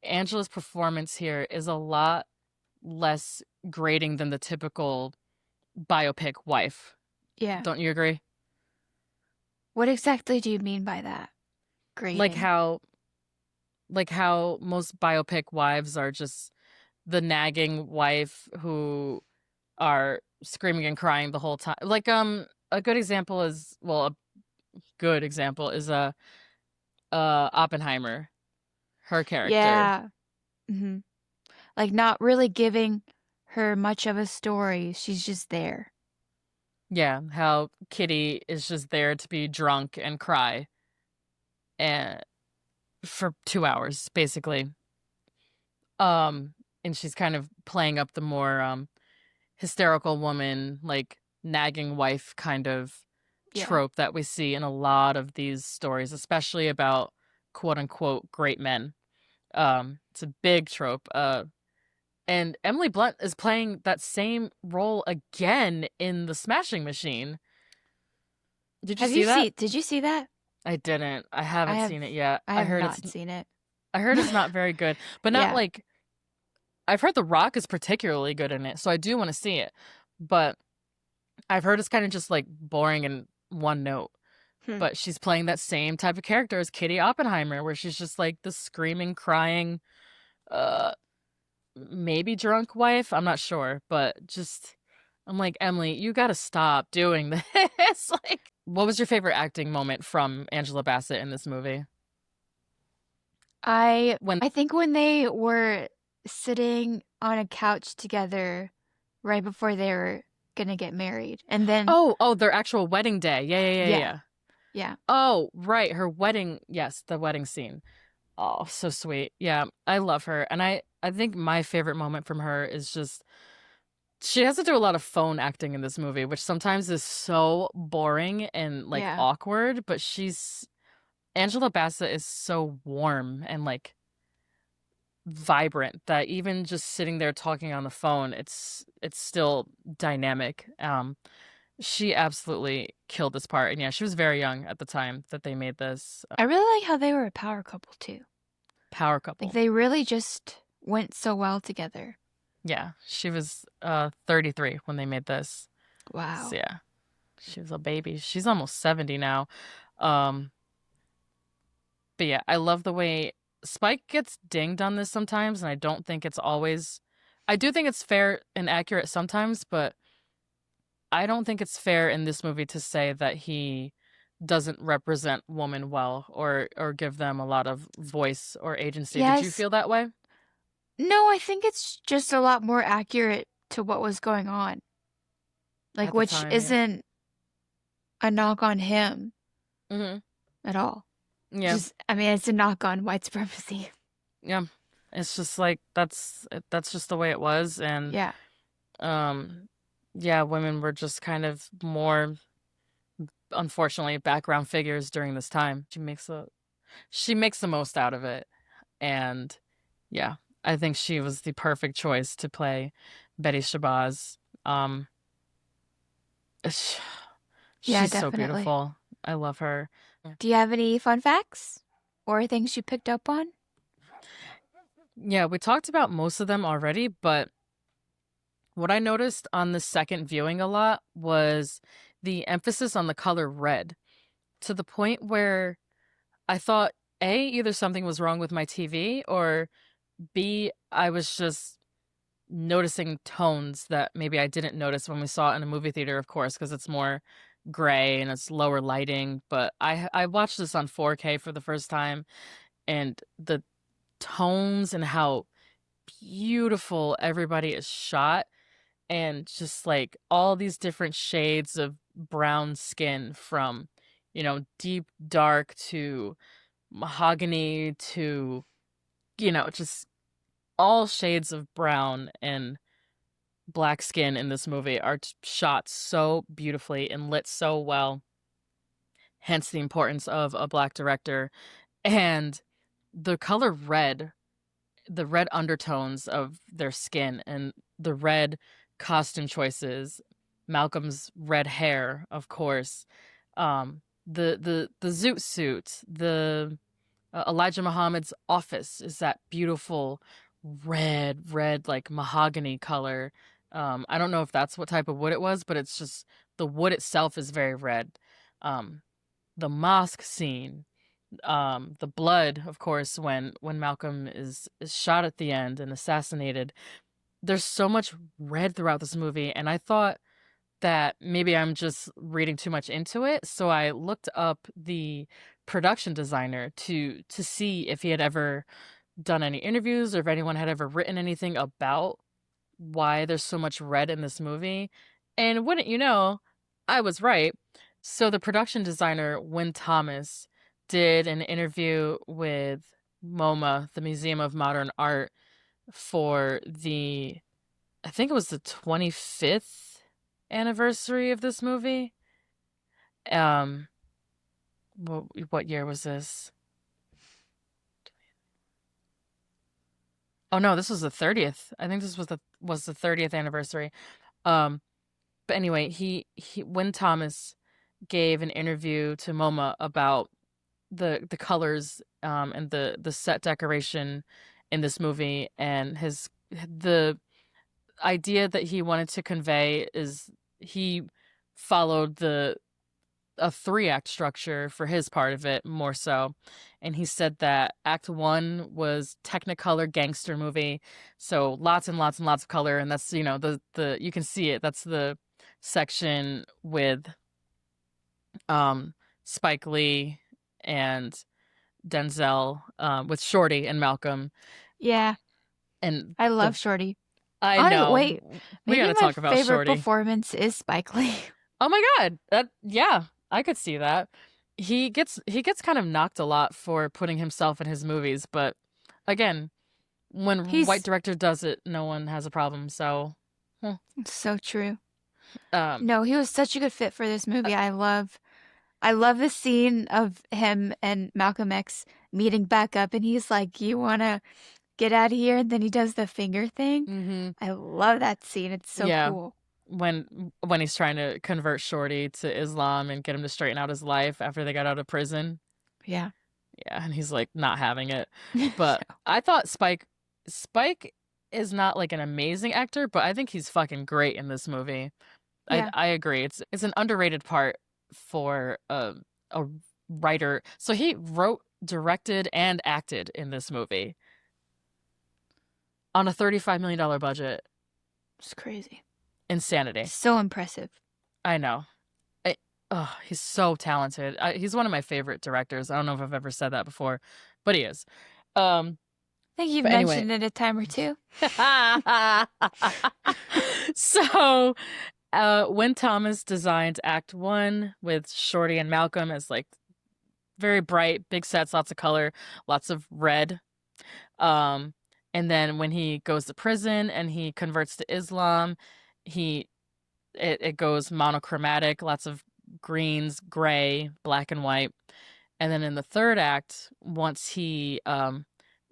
Angela's performance here is a lot less grating than the typical biopic wife. Yeah. Don't you agree? What exactly do you mean by that? Like Grading. how like how most biopic wives are just the nagging wife who are screaming and crying the whole time. Like a good example is, well, a good example is Oppenheimer, her character. Yeah. Hmm. Like not really giving her much of a story. She's just there. Yeah, how Kitty is just there to be drunk and cry and for 2 hours basically. Um and she's kind of playing up the more hysterical woman, like nagging wife kind of Yeah. trope that we see in a lot of these stories, especially about quote unquote great men. It's a big trope. And Emily Blunt is playing that same role again in The Smashing Machine. Did you see that? Did you see that? I didn't. I I haven't have seen it yet. I have not seen it. I heard it's not very good, but not Yeah. like I've heard The Rock is particularly good in it, so I do want to see it. But I've heard it's kind of just like boring and one note. Hmm. But she's playing that same type of character as Kitty Oppenheimer, where she's just like the screaming, crying, uh, maybe drunk wife. I'm not sure, but just I'm like, Emily, you gotta stop doing this. Like, what was your favorite acting moment from Angela Bassett in this movie? When I think when they were sitting on a couch together right before they were gonna get married. And then oh, their actual wedding day. yeah, Yeah. yeah. Oh, right, her wedding. Yes, the wedding scene. Oh, so sweet. Yeah, I love her. And I think my favorite moment from her is just she has to do a lot of phone acting in this movie, which sometimes is so boring and like Yeah. awkward, but she's Angela Bassett is so warm and like vibrant that even just sitting there talking on the phone, it's still dynamic. She absolutely killed this part. And yeah, she was very young at the time that they made this I really like how they were a power couple too. power Like couple. they really just went so well together. Yeah, she was 33 when they made this. So Wow. yeah, she was a baby. She's almost 70 now. Um, but yeah, I love the way Spike gets dinged on this sometimes, and I don't think it's always. I do think it's fair and accurate sometimes, but I don't think it's fair in this movie to say that he doesn't represent women well or give them a lot of voice or agency. Did you Yes. feel that way No, I think it's just a lot more accurate to what was going on. Like, at the which time? Yeah. isn't a knock on him Hmm. at all. Yeah. Just, I mean, it's a knock on white supremacy. Yeah. It's just like that's just the way it was, and Yeah. um yeah, women were just kind of more, unfortunately, background figures during this time. She makes the most out of it, and yeah, I think she was the perfect choice to play Betty Shabazz. Um sh- Yeah, she's so definitely. beautiful. I love her. Do you have any fun facts or things you picked up on? Yeah, we talked about most of them already, but what I noticed on the second viewing a lot was the emphasis on the color red, to the point where I thought A, either something was wrong with my TV, or B, I was just noticing tones that maybe I didn't notice when we saw it in a movie theater, of course, because it's more gray and it's lower lighting. But I watched this on 4K for the first time, and the tones and how beautiful everybody is shot, and just like all these different shades of brown skin, from deep dark to mahogany to just all shades of brown and black skin in this movie are shot so beautifully and lit so well, hence the importance of a black director. And the color red, the red undertones of their skin, and the red costume choices, Malcolm's red hair, of course, the zoot suit, the Elijah Muhammad's office is that beautiful red like mahogany color. I don't know if that's what type of wood it was, but it's just the wood itself is very red. Um, the mosque scene, the blood, of course, when Malcolm is shot at the end and assassinated. There's so much red throughout this movie, and I thought that maybe I'm just reading too much into it, so I looked up the production designer to see if he had ever done any interviews or if anyone had ever written anything about why there's so much red in this movie. And wouldn't you know, I was right. So the production designer, Wynn Thomas, did an interview with MoMA, the Museum of Modern Art, for I think it was the 25th anniversary of this movie. Um, what year was this? Oh no, this was the 30th. I think this was the 30th anniversary. Um, but anyway, he when Thomas gave an interview to MoMA about the colors and the set decoration in this movie, and the idea that he wanted to convey is he followed the a three-act structure for his part of it more so. And he said that act one was Technicolor gangster movie. So lots and lots and lots of color. And that's, the you can see it. That's the section with Spike Lee and Denzel, with Shorty and Malcolm. Yeah, And I the love Shorty. I Oh, know wait. we Maybe gotta my talk about favorite Shorty. performance is Spike Lee. Oh my God. Yeah, I could see that. He gets kind of knocked a lot for putting himself in his movies, but again, when white He's director does it, no one has a problem. So, hmm, so true. um, No, he was such a good fit for this movie. I love the scene of him and Malcolm X meeting back up, and he's like, "You wanna get out of here?" And then he does the finger thing. hmm I love that scene. It's so yeah, cool. when he's trying to convert Shorty to Islam and get him to straighten out his life after they got out of prison, Yeah. yeah, and he's like not having it. But I thought Spike is not like an amazing actor, but I think he's fucking great in this movie. I Yeah. I agree. It's an underrated part for a writer. So he wrote, directed, and acted in this movie on a $35 million budget. It's crazy. Insanity. So impressive. I know. Oh, he's so talented. He's one of my favorite directors. I don't know if I've ever said that before, but he is. Um, I think you've but anyway. mentioned it a time or two. So, when Thomas designed Act One with Shorty and Malcolm as like very bright, big sets, lots of color, lots of red. Um, and then when he goes to prison and he converts to Islam, he it goes monochromatic, lots of greens, gray, black and white. And then in the third act, once he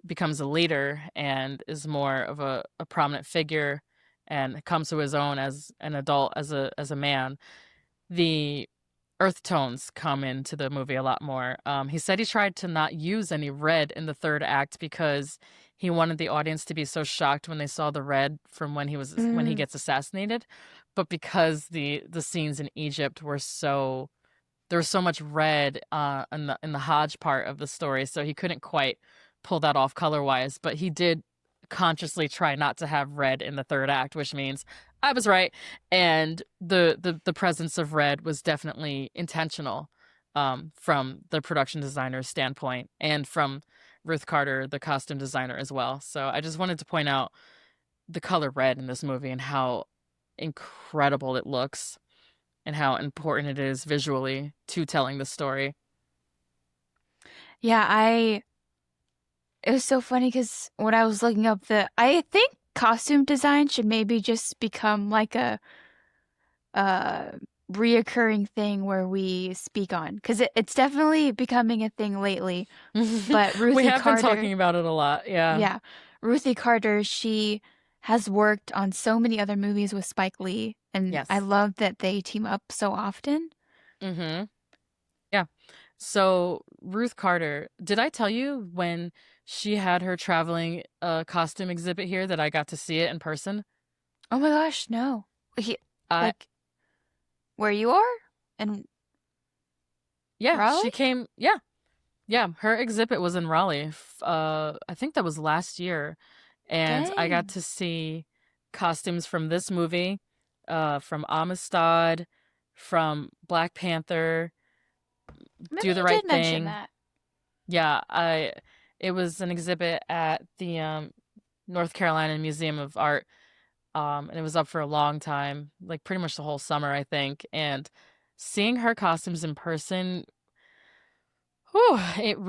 becomes a leader and is more of a prominent figure and comes to his own as an adult, as a man, the earth tones come into the movie a lot more. He said he tried to not use any red in the third act because he wanted the audience to be so shocked when they saw the red from when he Mm. gets assassinated, but because the scenes in Egypt were so there was so much red in the Hajj part of the story, so he couldn't quite pull that off color wise. But he did consciously try not to have red in the third act, which means I was right, and the presence of red was definitely intentional, from the production designer's standpoint and from Ruth Carter, the costume designer, as well. So I just wanted to point out the color red in this movie and how incredible it looks and how important it is visually to telling the story. Yeah, it was so funny because when I was looking up I think costume design should maybe just become like a reoccurring thing where we speak on because it's definitely becoming a thing lately. But We Ruthie have been Carter, talking about it a lot. Yeah. yeah, Ruthie Carter, she has worked on so many other movies with Spike Lee, and I Yes. love that they team up so often. Mm-hmm. Yeah. So Ruth Carter, did I tell you when she had her traveling costume exhibit here that I got to see it in person? Oh my gosh, no. He, I like where you are in Yeah, she Raleigh? came. Yeah. Yeah, her exhibit was in Raleigh. I think that was last year, and I got Dang. to see costumes from this movie, from Amistad, from Black Panther, Maybe Do the you Right did mention Thing. that. Yeah, I it was an exhibit at the North Carolina Museum of Art, and it was up for a long time, like pretty much the whole summer, I think. And seeing her costumes in person, whew, it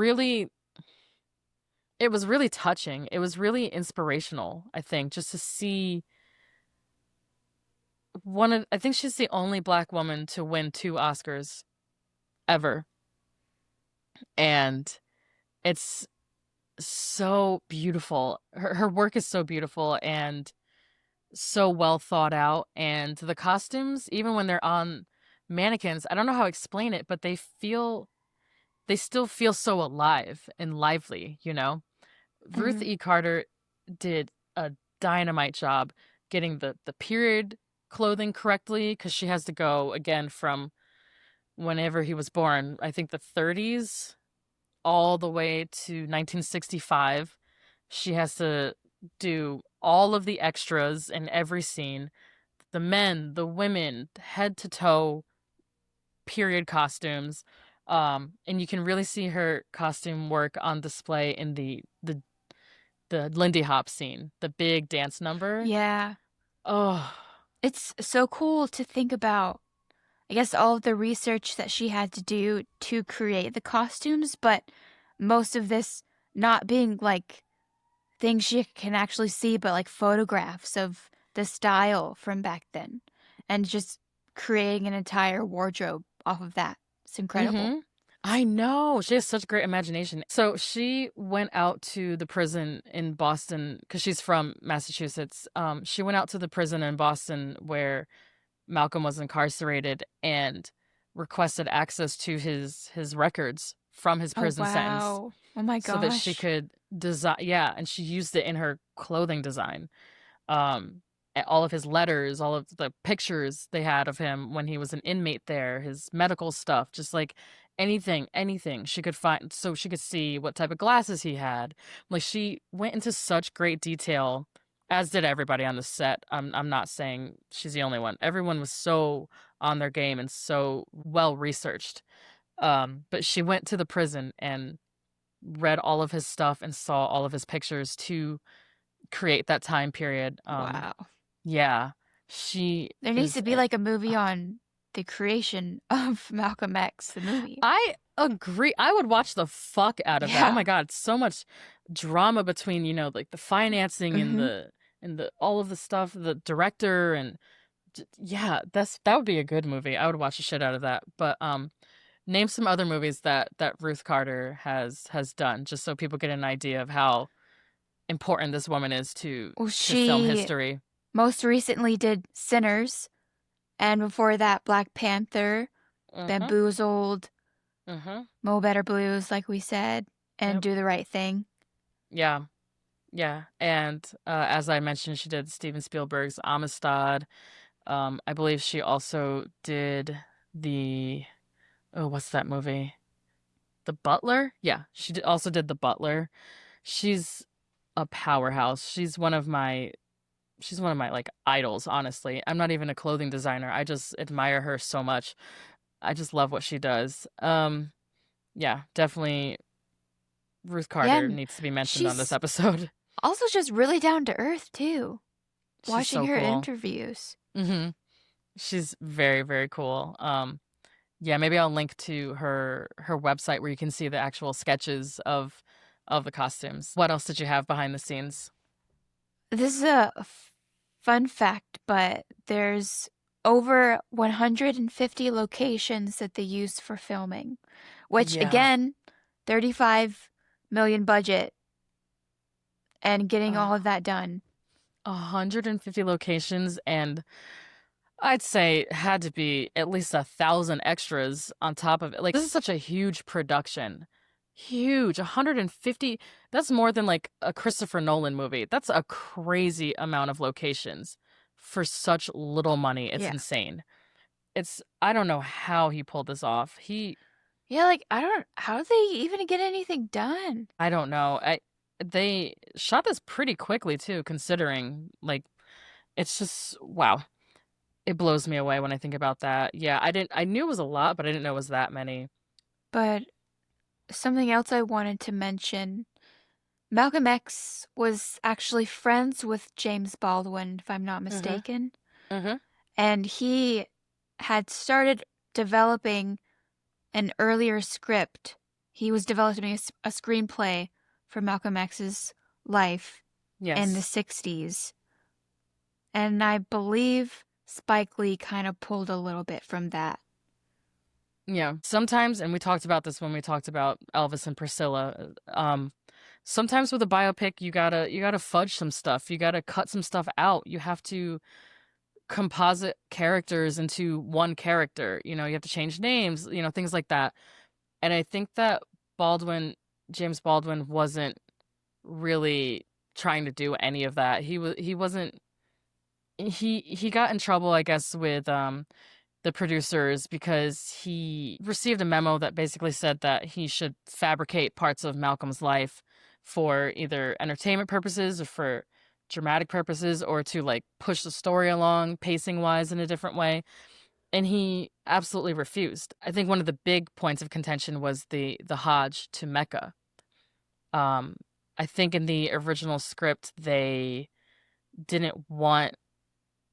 was really touching. It was really inspirational, I think, just to see I think she's the only black woman to win two Oscars ever. And it's so beautiful. Her work is so beautiful and so well thought out, and the costumes, even when they're on mannequins, I don't know how to explain it, but they still feel so alive and lively, you know? Ruth Hmm. E. Carter did a dynamite job getting the period clothing correctly because she has to go again from whenever he was born, I think the 30s, all the way to 1965. She has to do all of the extras in every scene, the men, the women, head to toe period costumes. And you can really see her costume work on display in the Lindy Hop scene, the big dance number. Yeah. Oh, It's so cool to think about, I guess, all of the research that she had to do to create the costumes, but most of this not being like things she can actually see, but like photographs of the style from back then and just creating an entire wardrobe off of that. It's incredible. mm-hmm. I know. She has such great imagination. So she went out to the prison in Boston because she's from Massachusetts. She went out to the prison in Boston where Malcolm was incarcerated and requested access to his records from his Oh, prison sentence wow. Oh my so that she gosh. could design. Yeah, and she used it in her clothing design. um all of his letters, all of the pictures they had of him when he was an inmate there, his medical stuff, just like anything she could find so she could see what type of glasses he had. Like she went into such great detail, as did everybody on the set. I'm not saying she's the only one. Everyone was so on their game and so well researched. But she went to the prison and read all of his stuff and saw all of his pictures to create that time period. Wow. Yeah, she There needs is. to be like a movie on the creation of Malcolm X, the movie. I agree. I would watch the fuck out of that. Oh Yeah. my god, so much drama between like the financing and Hmm. the all of the stuff, the director and yeah, that would be a good movie. I would watch the shit out of that. But name some other movies that Ruth Carter has done, just so people get an idea of how important this woman is Well, to film she history. most recently did Sinners, and before that, Black Panther, Mhm. Bamboozled, Mhm. Mo Better Blues, like we said, and Yep. Do the Right Thing. Yeah. Yeah, and as I mentioned, she did Steven Spielberg's Amistad. I believe she also did the what's that movie? The Butler? Yeah, also did The Butler. She's a powerhouse. She's one of my like idols, honestly. I'm not even a clothing designer. I just admire her so much. I just love what she does. Yeah, definitely Ruth Yeah, Carter and needs to be mentioned on this she's episode. also just really down to earth, too. She's Watching so her cool. interviews. Mhm. She's very, very cool. Yeah, maybe I'll link to her website where you can see the actual sketches of the costumes. What else did you have behind the scenes? This is a fun fact, but there's over 150 locations that they used for filming, which Yeah, again, 35 million budget and getting uh, all of that done. 150 locations, and I'd say had to be at least 1,000 extras on top of it. Like this is such a huge production. Huge. 150. That's more than like a Christopher Nolan movie. That's a crazy amount of locations for such little money. It's Yeah. insane. I don't know how he pulled this off. Yeah, like I don't how did they even get anything done? I don't know. They shot this pretty quickly too, considering like it's just wow. It blows me away when I think about that. Yeah, I knew it was a lot, but I didn't know it was that many. But something else I wanted to mention, Malcolm X was actually friends with James Baldwin, if I'm not Mhm. mistaken, Mhm. and he had started developing an earlier script. He was developing a screenplay for Malcolm X's life in the Yes. 60s. And I believe Spike Lee kind of pulled a little bit from that. Yeah. Sometimes, and we talked about this when we talked about Elvis and Priscilla. sometimes with a biopic you gotta fudge some stuff. You gotta cut some stuff out. You have to composite characters into one character. You have to change names, things like that. And I think that Baldwin, James Baldwin, wasn't really trying to do any of that. He wasn't he got in trouble, I guess, with the producers because he received a memo that basically said that he should fabricate parts of Malcolm's life for either entertainment purposes or for dramatic purposes or to like push the story along pacing wise in a different way. And he absolutely refused. I think one of the big points of contention was the Hajj to Mecca. Um, I think in the original script didn't want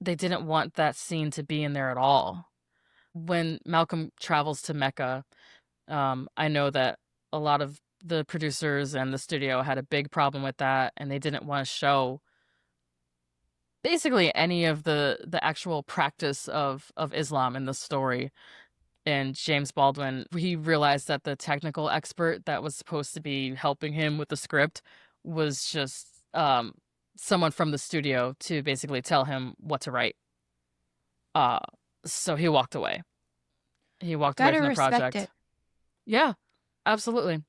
they didn't want that scene to be in there at all. When Malcolm travels to Mecca, I know that a lot of the producers and the studio had a big problem with that, and they didn't want to show basically any of the actual practice of Islam in the story. And James Baldwin, he realized that the technical expert that was supposed to be helping him with the script was just someone from the studio to basically tell him what to write. Uh, so he walked away. He walked away Gotta from the respect it. project. Yeah, absolutely.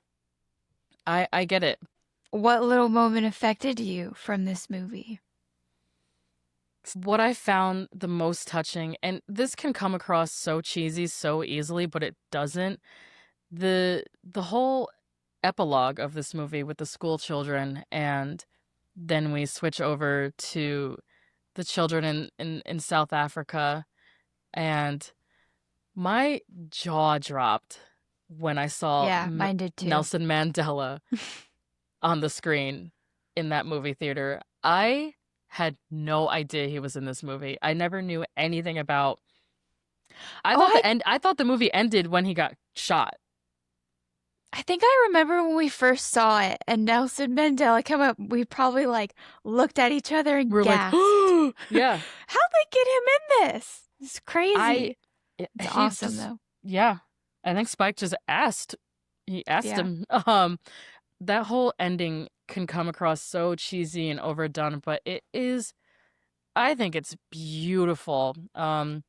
I get it. What little moment affected you from this movie? What I found the most touching, and this can come across so cheesy so easily, but it doesn't. The whole epilogue of this movie with the school children, and then we switch over to the children in South Africa, and my jaw dropped when I saw Yeah, mine did too. Nelson Mandela on the screen in that movie theater. I had no idea he was in this movie. I never knew anything about. I Oh, thought I thought the movie ended when he got shot. I think I remember when we first saw it and Nelson Mandela come up, we probably like looked at each other and We're like, gasped. yeah. How'd they get him in this? It's crazy. It's He awesome just, though. yeah. I think Spike just asked. He asked Yeah. him. That whole ending can come across so cheesy and overdone, but it is. I think it's beautiful. Yeah,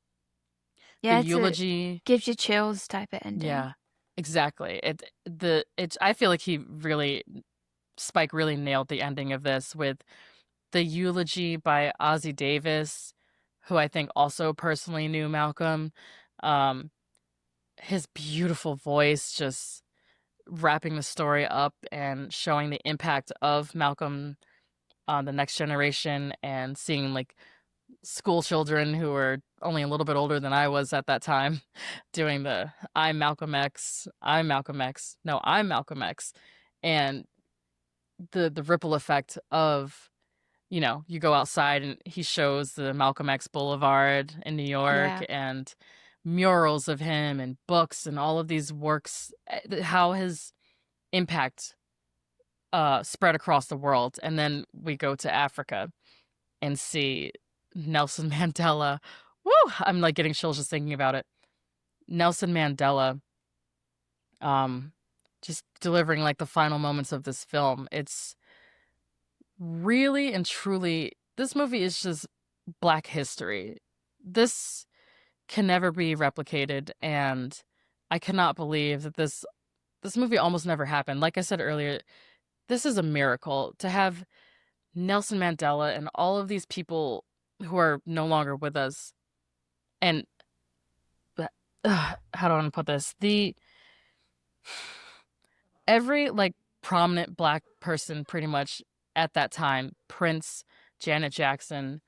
The it's eulogy. gives you chills type of ending. Yeah, exactly. I feel like Spike really nailed the ending of this with the eulogy by Ozzie Davis, who I think also personally knew Malcolm. Um, his beautiful voice just wrapping the story up and showing the impact of Malcolm on the next generation and seeing like school children who were only a little bit older than I was at that time doing the I'm Malcolm X, I'm Malcolm X, no, I'm Malcolm X. And the ripple effect of, you go outside and he shows the Malcolm X Boulevard in New York Yeah. and murals of him and books and all of these works, how his impact spread across the world. And then we go to Africa and see Nelson Mandela. Woo! I'm like getting chills just thinking about it. Nelson Mandela, just delivering like the final moments of this film. It's really and truly, this movie is just Black history. This can never be replicated, and I cannot believe that this movie almost never happened. Like I said earlier, this is a miracle to have Nelson Mandela and all of these people who are no longer with us. And how do I want to put this? Every like prominent Black person pretty much at that time, Prince, Janet Jackson,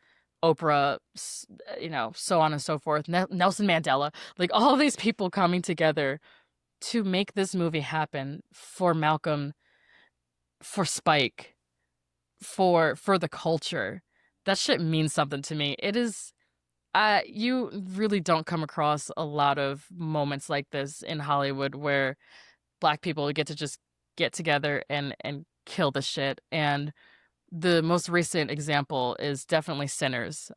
Oprah, so on and so forth, Nelson Mandela, like all these people coming together to make this movie happen for Malcolm, for Spike, for the culture. That shit means something to me. It is you really don't come across a lot of moments like this in Hollywood where Black people get to just get together and kill the shit. And the most recent example is definitely Sinners.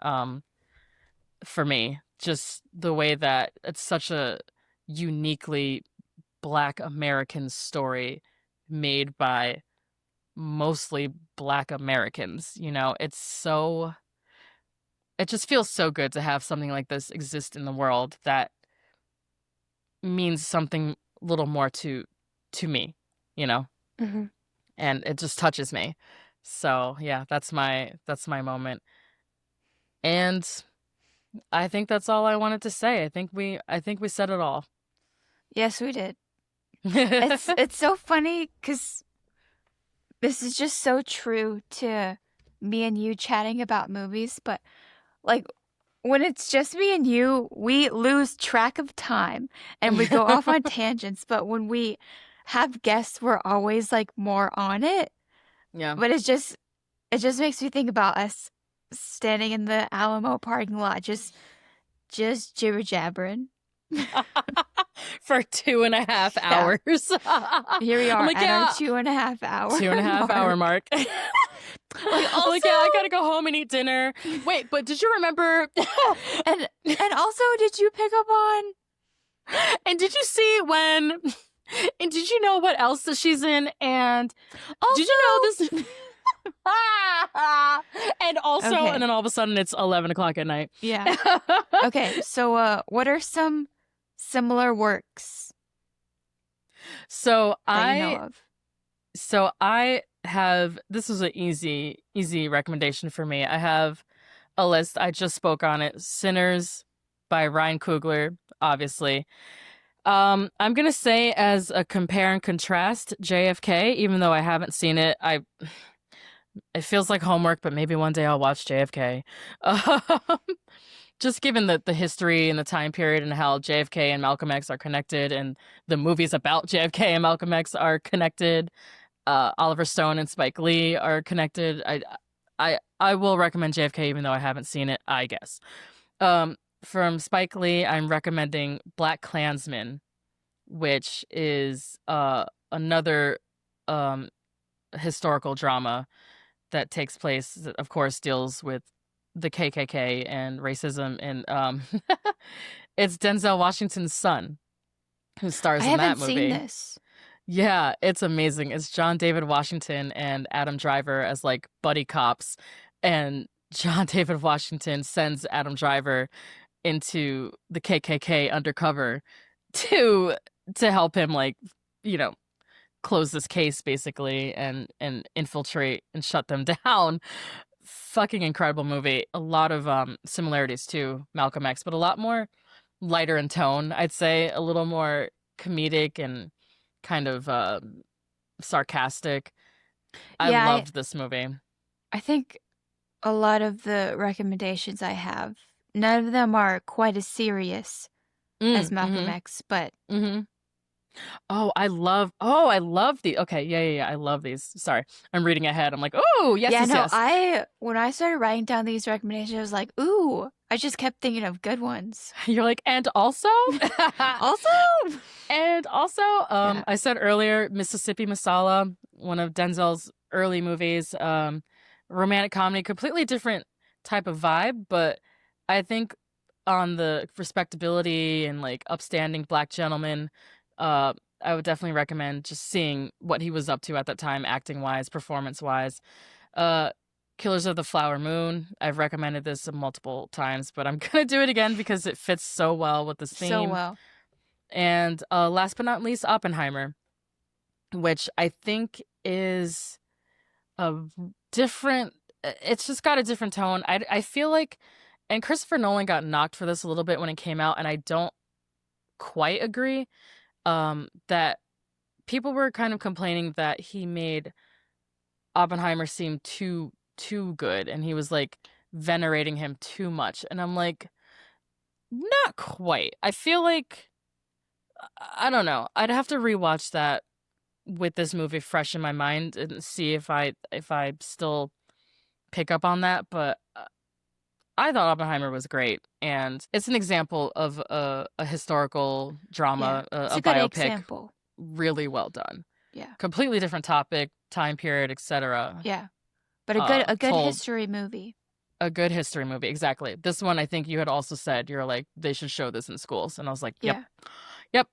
For me, just the way that it's such a uniquely Black American story made by mostly Black Americans. It just feels so good to have something like this exist in the world that means something a little more to me, you know, Hmm. and it just touches me. So yeah, that's my moment. And I think that's all I wanted to say. I think we said it all. Yes, we did. It's so funny because this is just so true to me and you chatting about movies, but like when it's just me and you, we lose track of time and we go off on tangents, but when we have guests, we're always like more on it. Yeah. But it just makes me think about us standing in the Alamo parking lot just jibber jabbering. For 2.5 Yeah. hours. Here we I'm are like, at our yeah, 2.5 hour 2.5 hour mark. like I'm like, yeah, I gotta go home and eat dinner. Wait, but did you remember? and also did you pick up on And did you see when? And did you know what else that she's in? And also did you know this? And also, Okay. and then all of a sudden it's 11 o'clock at night. Yeah. Okay, so what are some similar works So that you know I, of? so I have. This was an easy recommendation for me. I have a list. I just spoke on it. Sinners by Ryan Coogler, obviously. I'm gonna say as a compare and contrast, JFK, even though I haven't seen it, it feels like homework, but maybe one day I'll watch JFK. Um, just given the history and the time period and how JFK and Malcolm X are connected, and the movies about JFK and Malcolm X are connected. Oliver Stone and Spike Lee are connected. I will recommend JFK even though I haven't seen it, I guess. Um, from Spike Lee, I'm recommending Black Klansman, which is another um historical drama that takes place that of course deals with the KKK and racism, and it's Denzel Washington's son who I stars in that haven't seen movie. this. Yeah, it's amazing. It's John David Washington and Adam Driver as like buddy cops, and John David Washington sends Adam Driver into the KKK undercover to help him, like, you know, close this case basically, and infiltrate and shut them down. Fucking incredible movie. A lot of similarities to Malcolm X, but a lot more lighter in tone, I'd say, a little more comedic and kind of sarcastic. I Yeah, loved this movie. I think a lot of the recommendations I have, none of them are quite as serious as Malcolm Mm-hmm. X, but Mm-hmm. I love the. Okay, yeah. I love these. Sorry. I'm reading ahead. I'm like, oh, yes, yeah, yes, no, yes. when I started writing down these recommendations, I was like, ooh, I just kept thinking of good ones. You're like, and also, Also, and also, yeah, I said earlier, Mississippi Masala, one of Denzel's early movies, romantic comedy, completely different type of vibe, but I think on the respectability and like upstanding black gentleman, uh, I would definitely recommend just seeing what he was up to at that time, acting wise, performance wise. Uh, Killers of the Flower Moon. I've recommended this multiple times, but I'm gonna do it again because it fits so well with this so theme. well. And last but not least, Oppenheimer, which I think is a different. It's just got a different tone. I feel like, and Christopher Nolan got knocked for this a little bit when it came out, and I don't quite agree. That people were kind of complaining that he made Oppenheimer seem too good, and he was like venerating him too much, and I'm like, not quite. I feel like, I don't know. I'd have to rewatch that with this movie fresh in my mind and see if I still pick up on that. But I thought Oppenheimer was great, and it's an example of a historical Yeah, drama, it's a a good biopic, example. really well done. Yeah, Completely different topic, time period, etc. yeah, but a good Told history movie. a good history movie, exactly. This one, I think you had also said you're like they should show this in schools, and I was like, yep, Yeah, yep.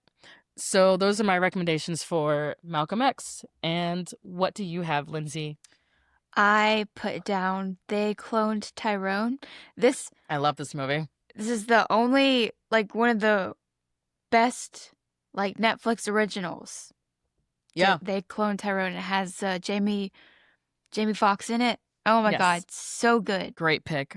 So those are my recommendations for Malcolm X. And what do you have, Lindsay? I put down They Cloned Tyrone. This I love this movie. this is the only like one of the best like Netflix originals. Yeah. They Cloned Tyrone. It has Jamie Foxx in it. Oh my Yes. God, so good. Great pick.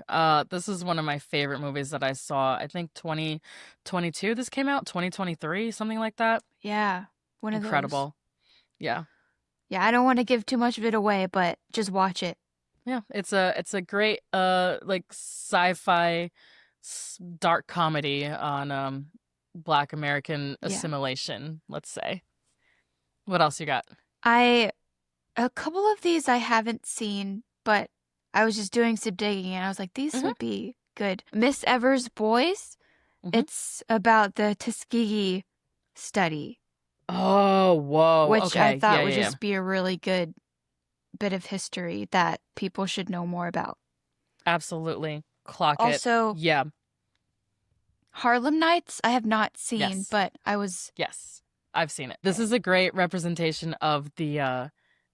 This is one of my favorite movies that I saw. I think 2022 this came out, 2023, something like that. Yeah, one of those. Incredible. Yeah. Yeah, I don't want to give too much of it away, but just watch it. Yeah, it's a great like sci-fi dark comedy on Black American Yeah. assimilation, let's say. What else you got? A couple of these I haven't seen, but I was just doing some digging and I was like, these Mhm. would be good. Miss Evers' Boys. Mhm. It's about the Tuskegee study, Oh, whoa. which I Okay. thought Yeah, would yeah, yeah. just be a really good bit of history that people should know more about. Absolutely. Clock it. Also, Yeah. Harlem Nights, I have not seen, Yes. but I was Yes. I've seen it. This is a great representation of the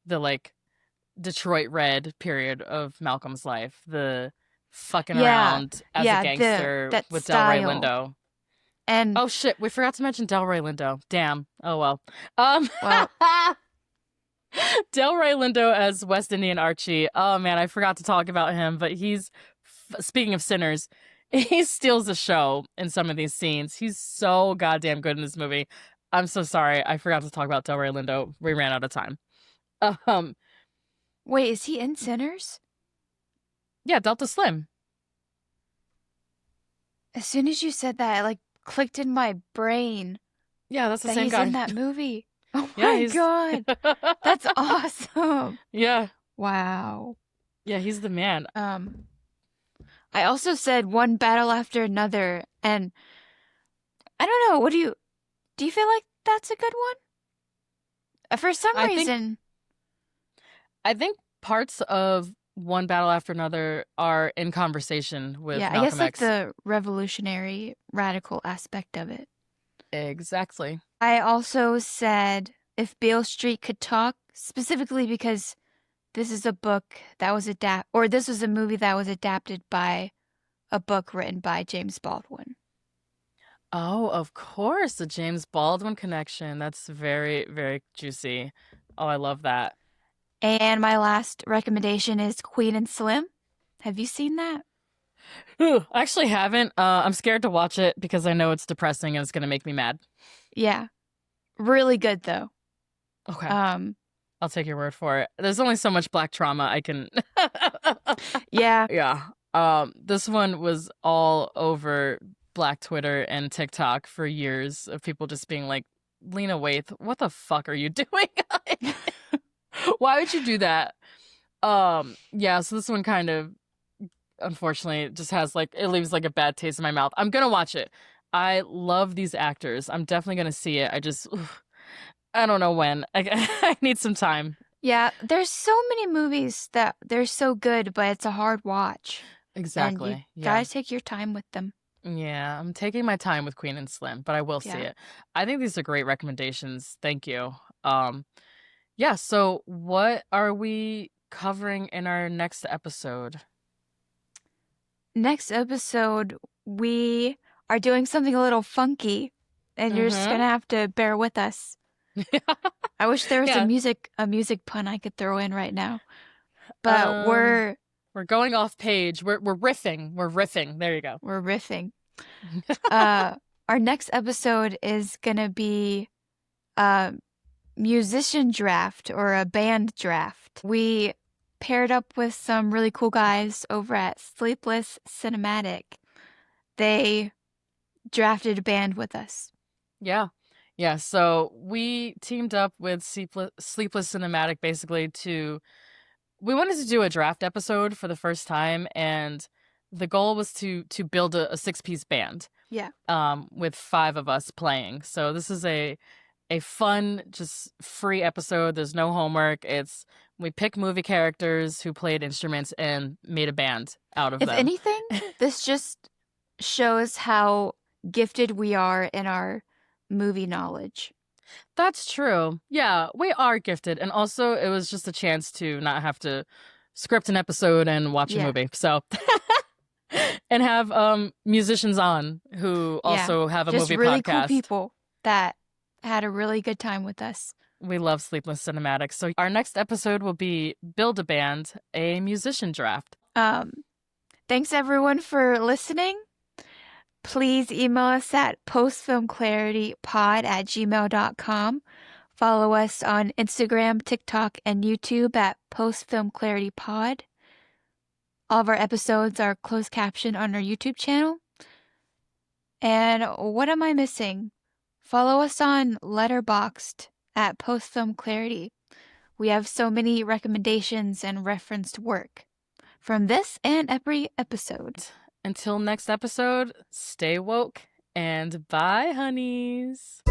like Detroit Red period of Malcolm's life. The fucking yeah, around as a yeah, gangster that with Delroy style. Lindo. And Oh shit, we forgot to mention Delroy Lindo. Damn. Oh well. Um well, Delroy Lindo as West Indian Archie. Oh man, I forgot to talk about him, but speaking of sinners, he steals the show in some of these scenes. He's so goddamn good in this movie. I'm so sorry. I forgot to talk about Delroy Lindo. We ran out of time. Um wait, is he in Sinners? yeah, Delta Slim. As soon as you said that, it like clicked in my brain Yeah, that's the that same he's in guy. that movie. Oh Yeah, my he's God. That's awesome. Yeah. Wow. Yeah, he's the man. I also said One Battle After Another, and I don't know, do you feel like that's a good one? For some I think reason, I think parts of One Battle After Another are in conversation with yeah, I guess Malcolm like X. the revolutionary radical aspect of it. Exactly. I also said If Beale Street Could Talk, specifically because this is a book that was this was a movie that was adapted by a book written by James Baldwin. Oh, of course, the James Baldwin connection. That's very, very juicy. Oh, I love that. And my last recommendation is Queen and Slim. Have you seen that? Ooh, I actually haven't. I'm scared to watch it because I know it's depressing and it's gonna make me mad. Yeah. Really good though. Okay, Um I'll take your word for it. There's only so much black trauma I can. yeah. Yeah. This one was all over Black Twitter and TikTok for years of people just being like, Lena Waithe, what the fuck are you doing? Why would you do that? Yeah, so this one kind of unfortunately just has like it leaves like a bad taste in my mouth. I'm gonna watch it. I love these actors. I'm definitely gonna see it. I don't know when. I need some time. Yeah, there's so many movies that they're so good, but it's a hard watch. And you Exactly. Yeah. gotta take your time with them. Yeah, I'm taking my time with Queen and Slim, but I will see Yeah. it. I think these are great recommendations. Thank you. Um, yeah, so what are we covering in our next episode? Next episode, we are doing something a little funky, and you're just Mm-hmm. gonna have to bear with us. I wish there was Yeah. a music pun I could throw in right now. But We're going off page. We're riffing. We're riffing. There you go. we're riffing. Our next episode is gonna be a musician draft or a band draft. We paired up with some really cool guys over at Sleepless Cinematic. They drafted a band with us. Yeah. Yeah, so we teamed up with Sleepless Cinematic basically we wanted to do a draft episode for the first time, and the goal was to build a six-piece band. Yeah. With five of us playing. So this is a fun, just free episode. There's no homework. We pick movie characters who played instruments and made a band out of If them. anything, this just shows how gifted we are in our movie knowledge. That's true. Yeah, we are gifted. And also, it was just a chance to not have to script an episode and watch a Yeah. movie. So, and have musicians on who Yeah. also have a Just movie really cool podcast. people that had a really good time with us. We love Sleepless Cinematics. So, our next episode will be Build a Band, a musician draft. Thanks everyone for listening. Please email us at postfilmclaritypod@gmail.com. Follow us on Instagram, TikTok, and YouTube at postfilmclaritypod. All of our episodes are closed captioned on our YouTube channel. And what am I missing? Follow us on Letterboxd at postfilmclarity. We have so many recommendations and referenced work from this and every episode. Until next episode, stay woke and bye, honeys.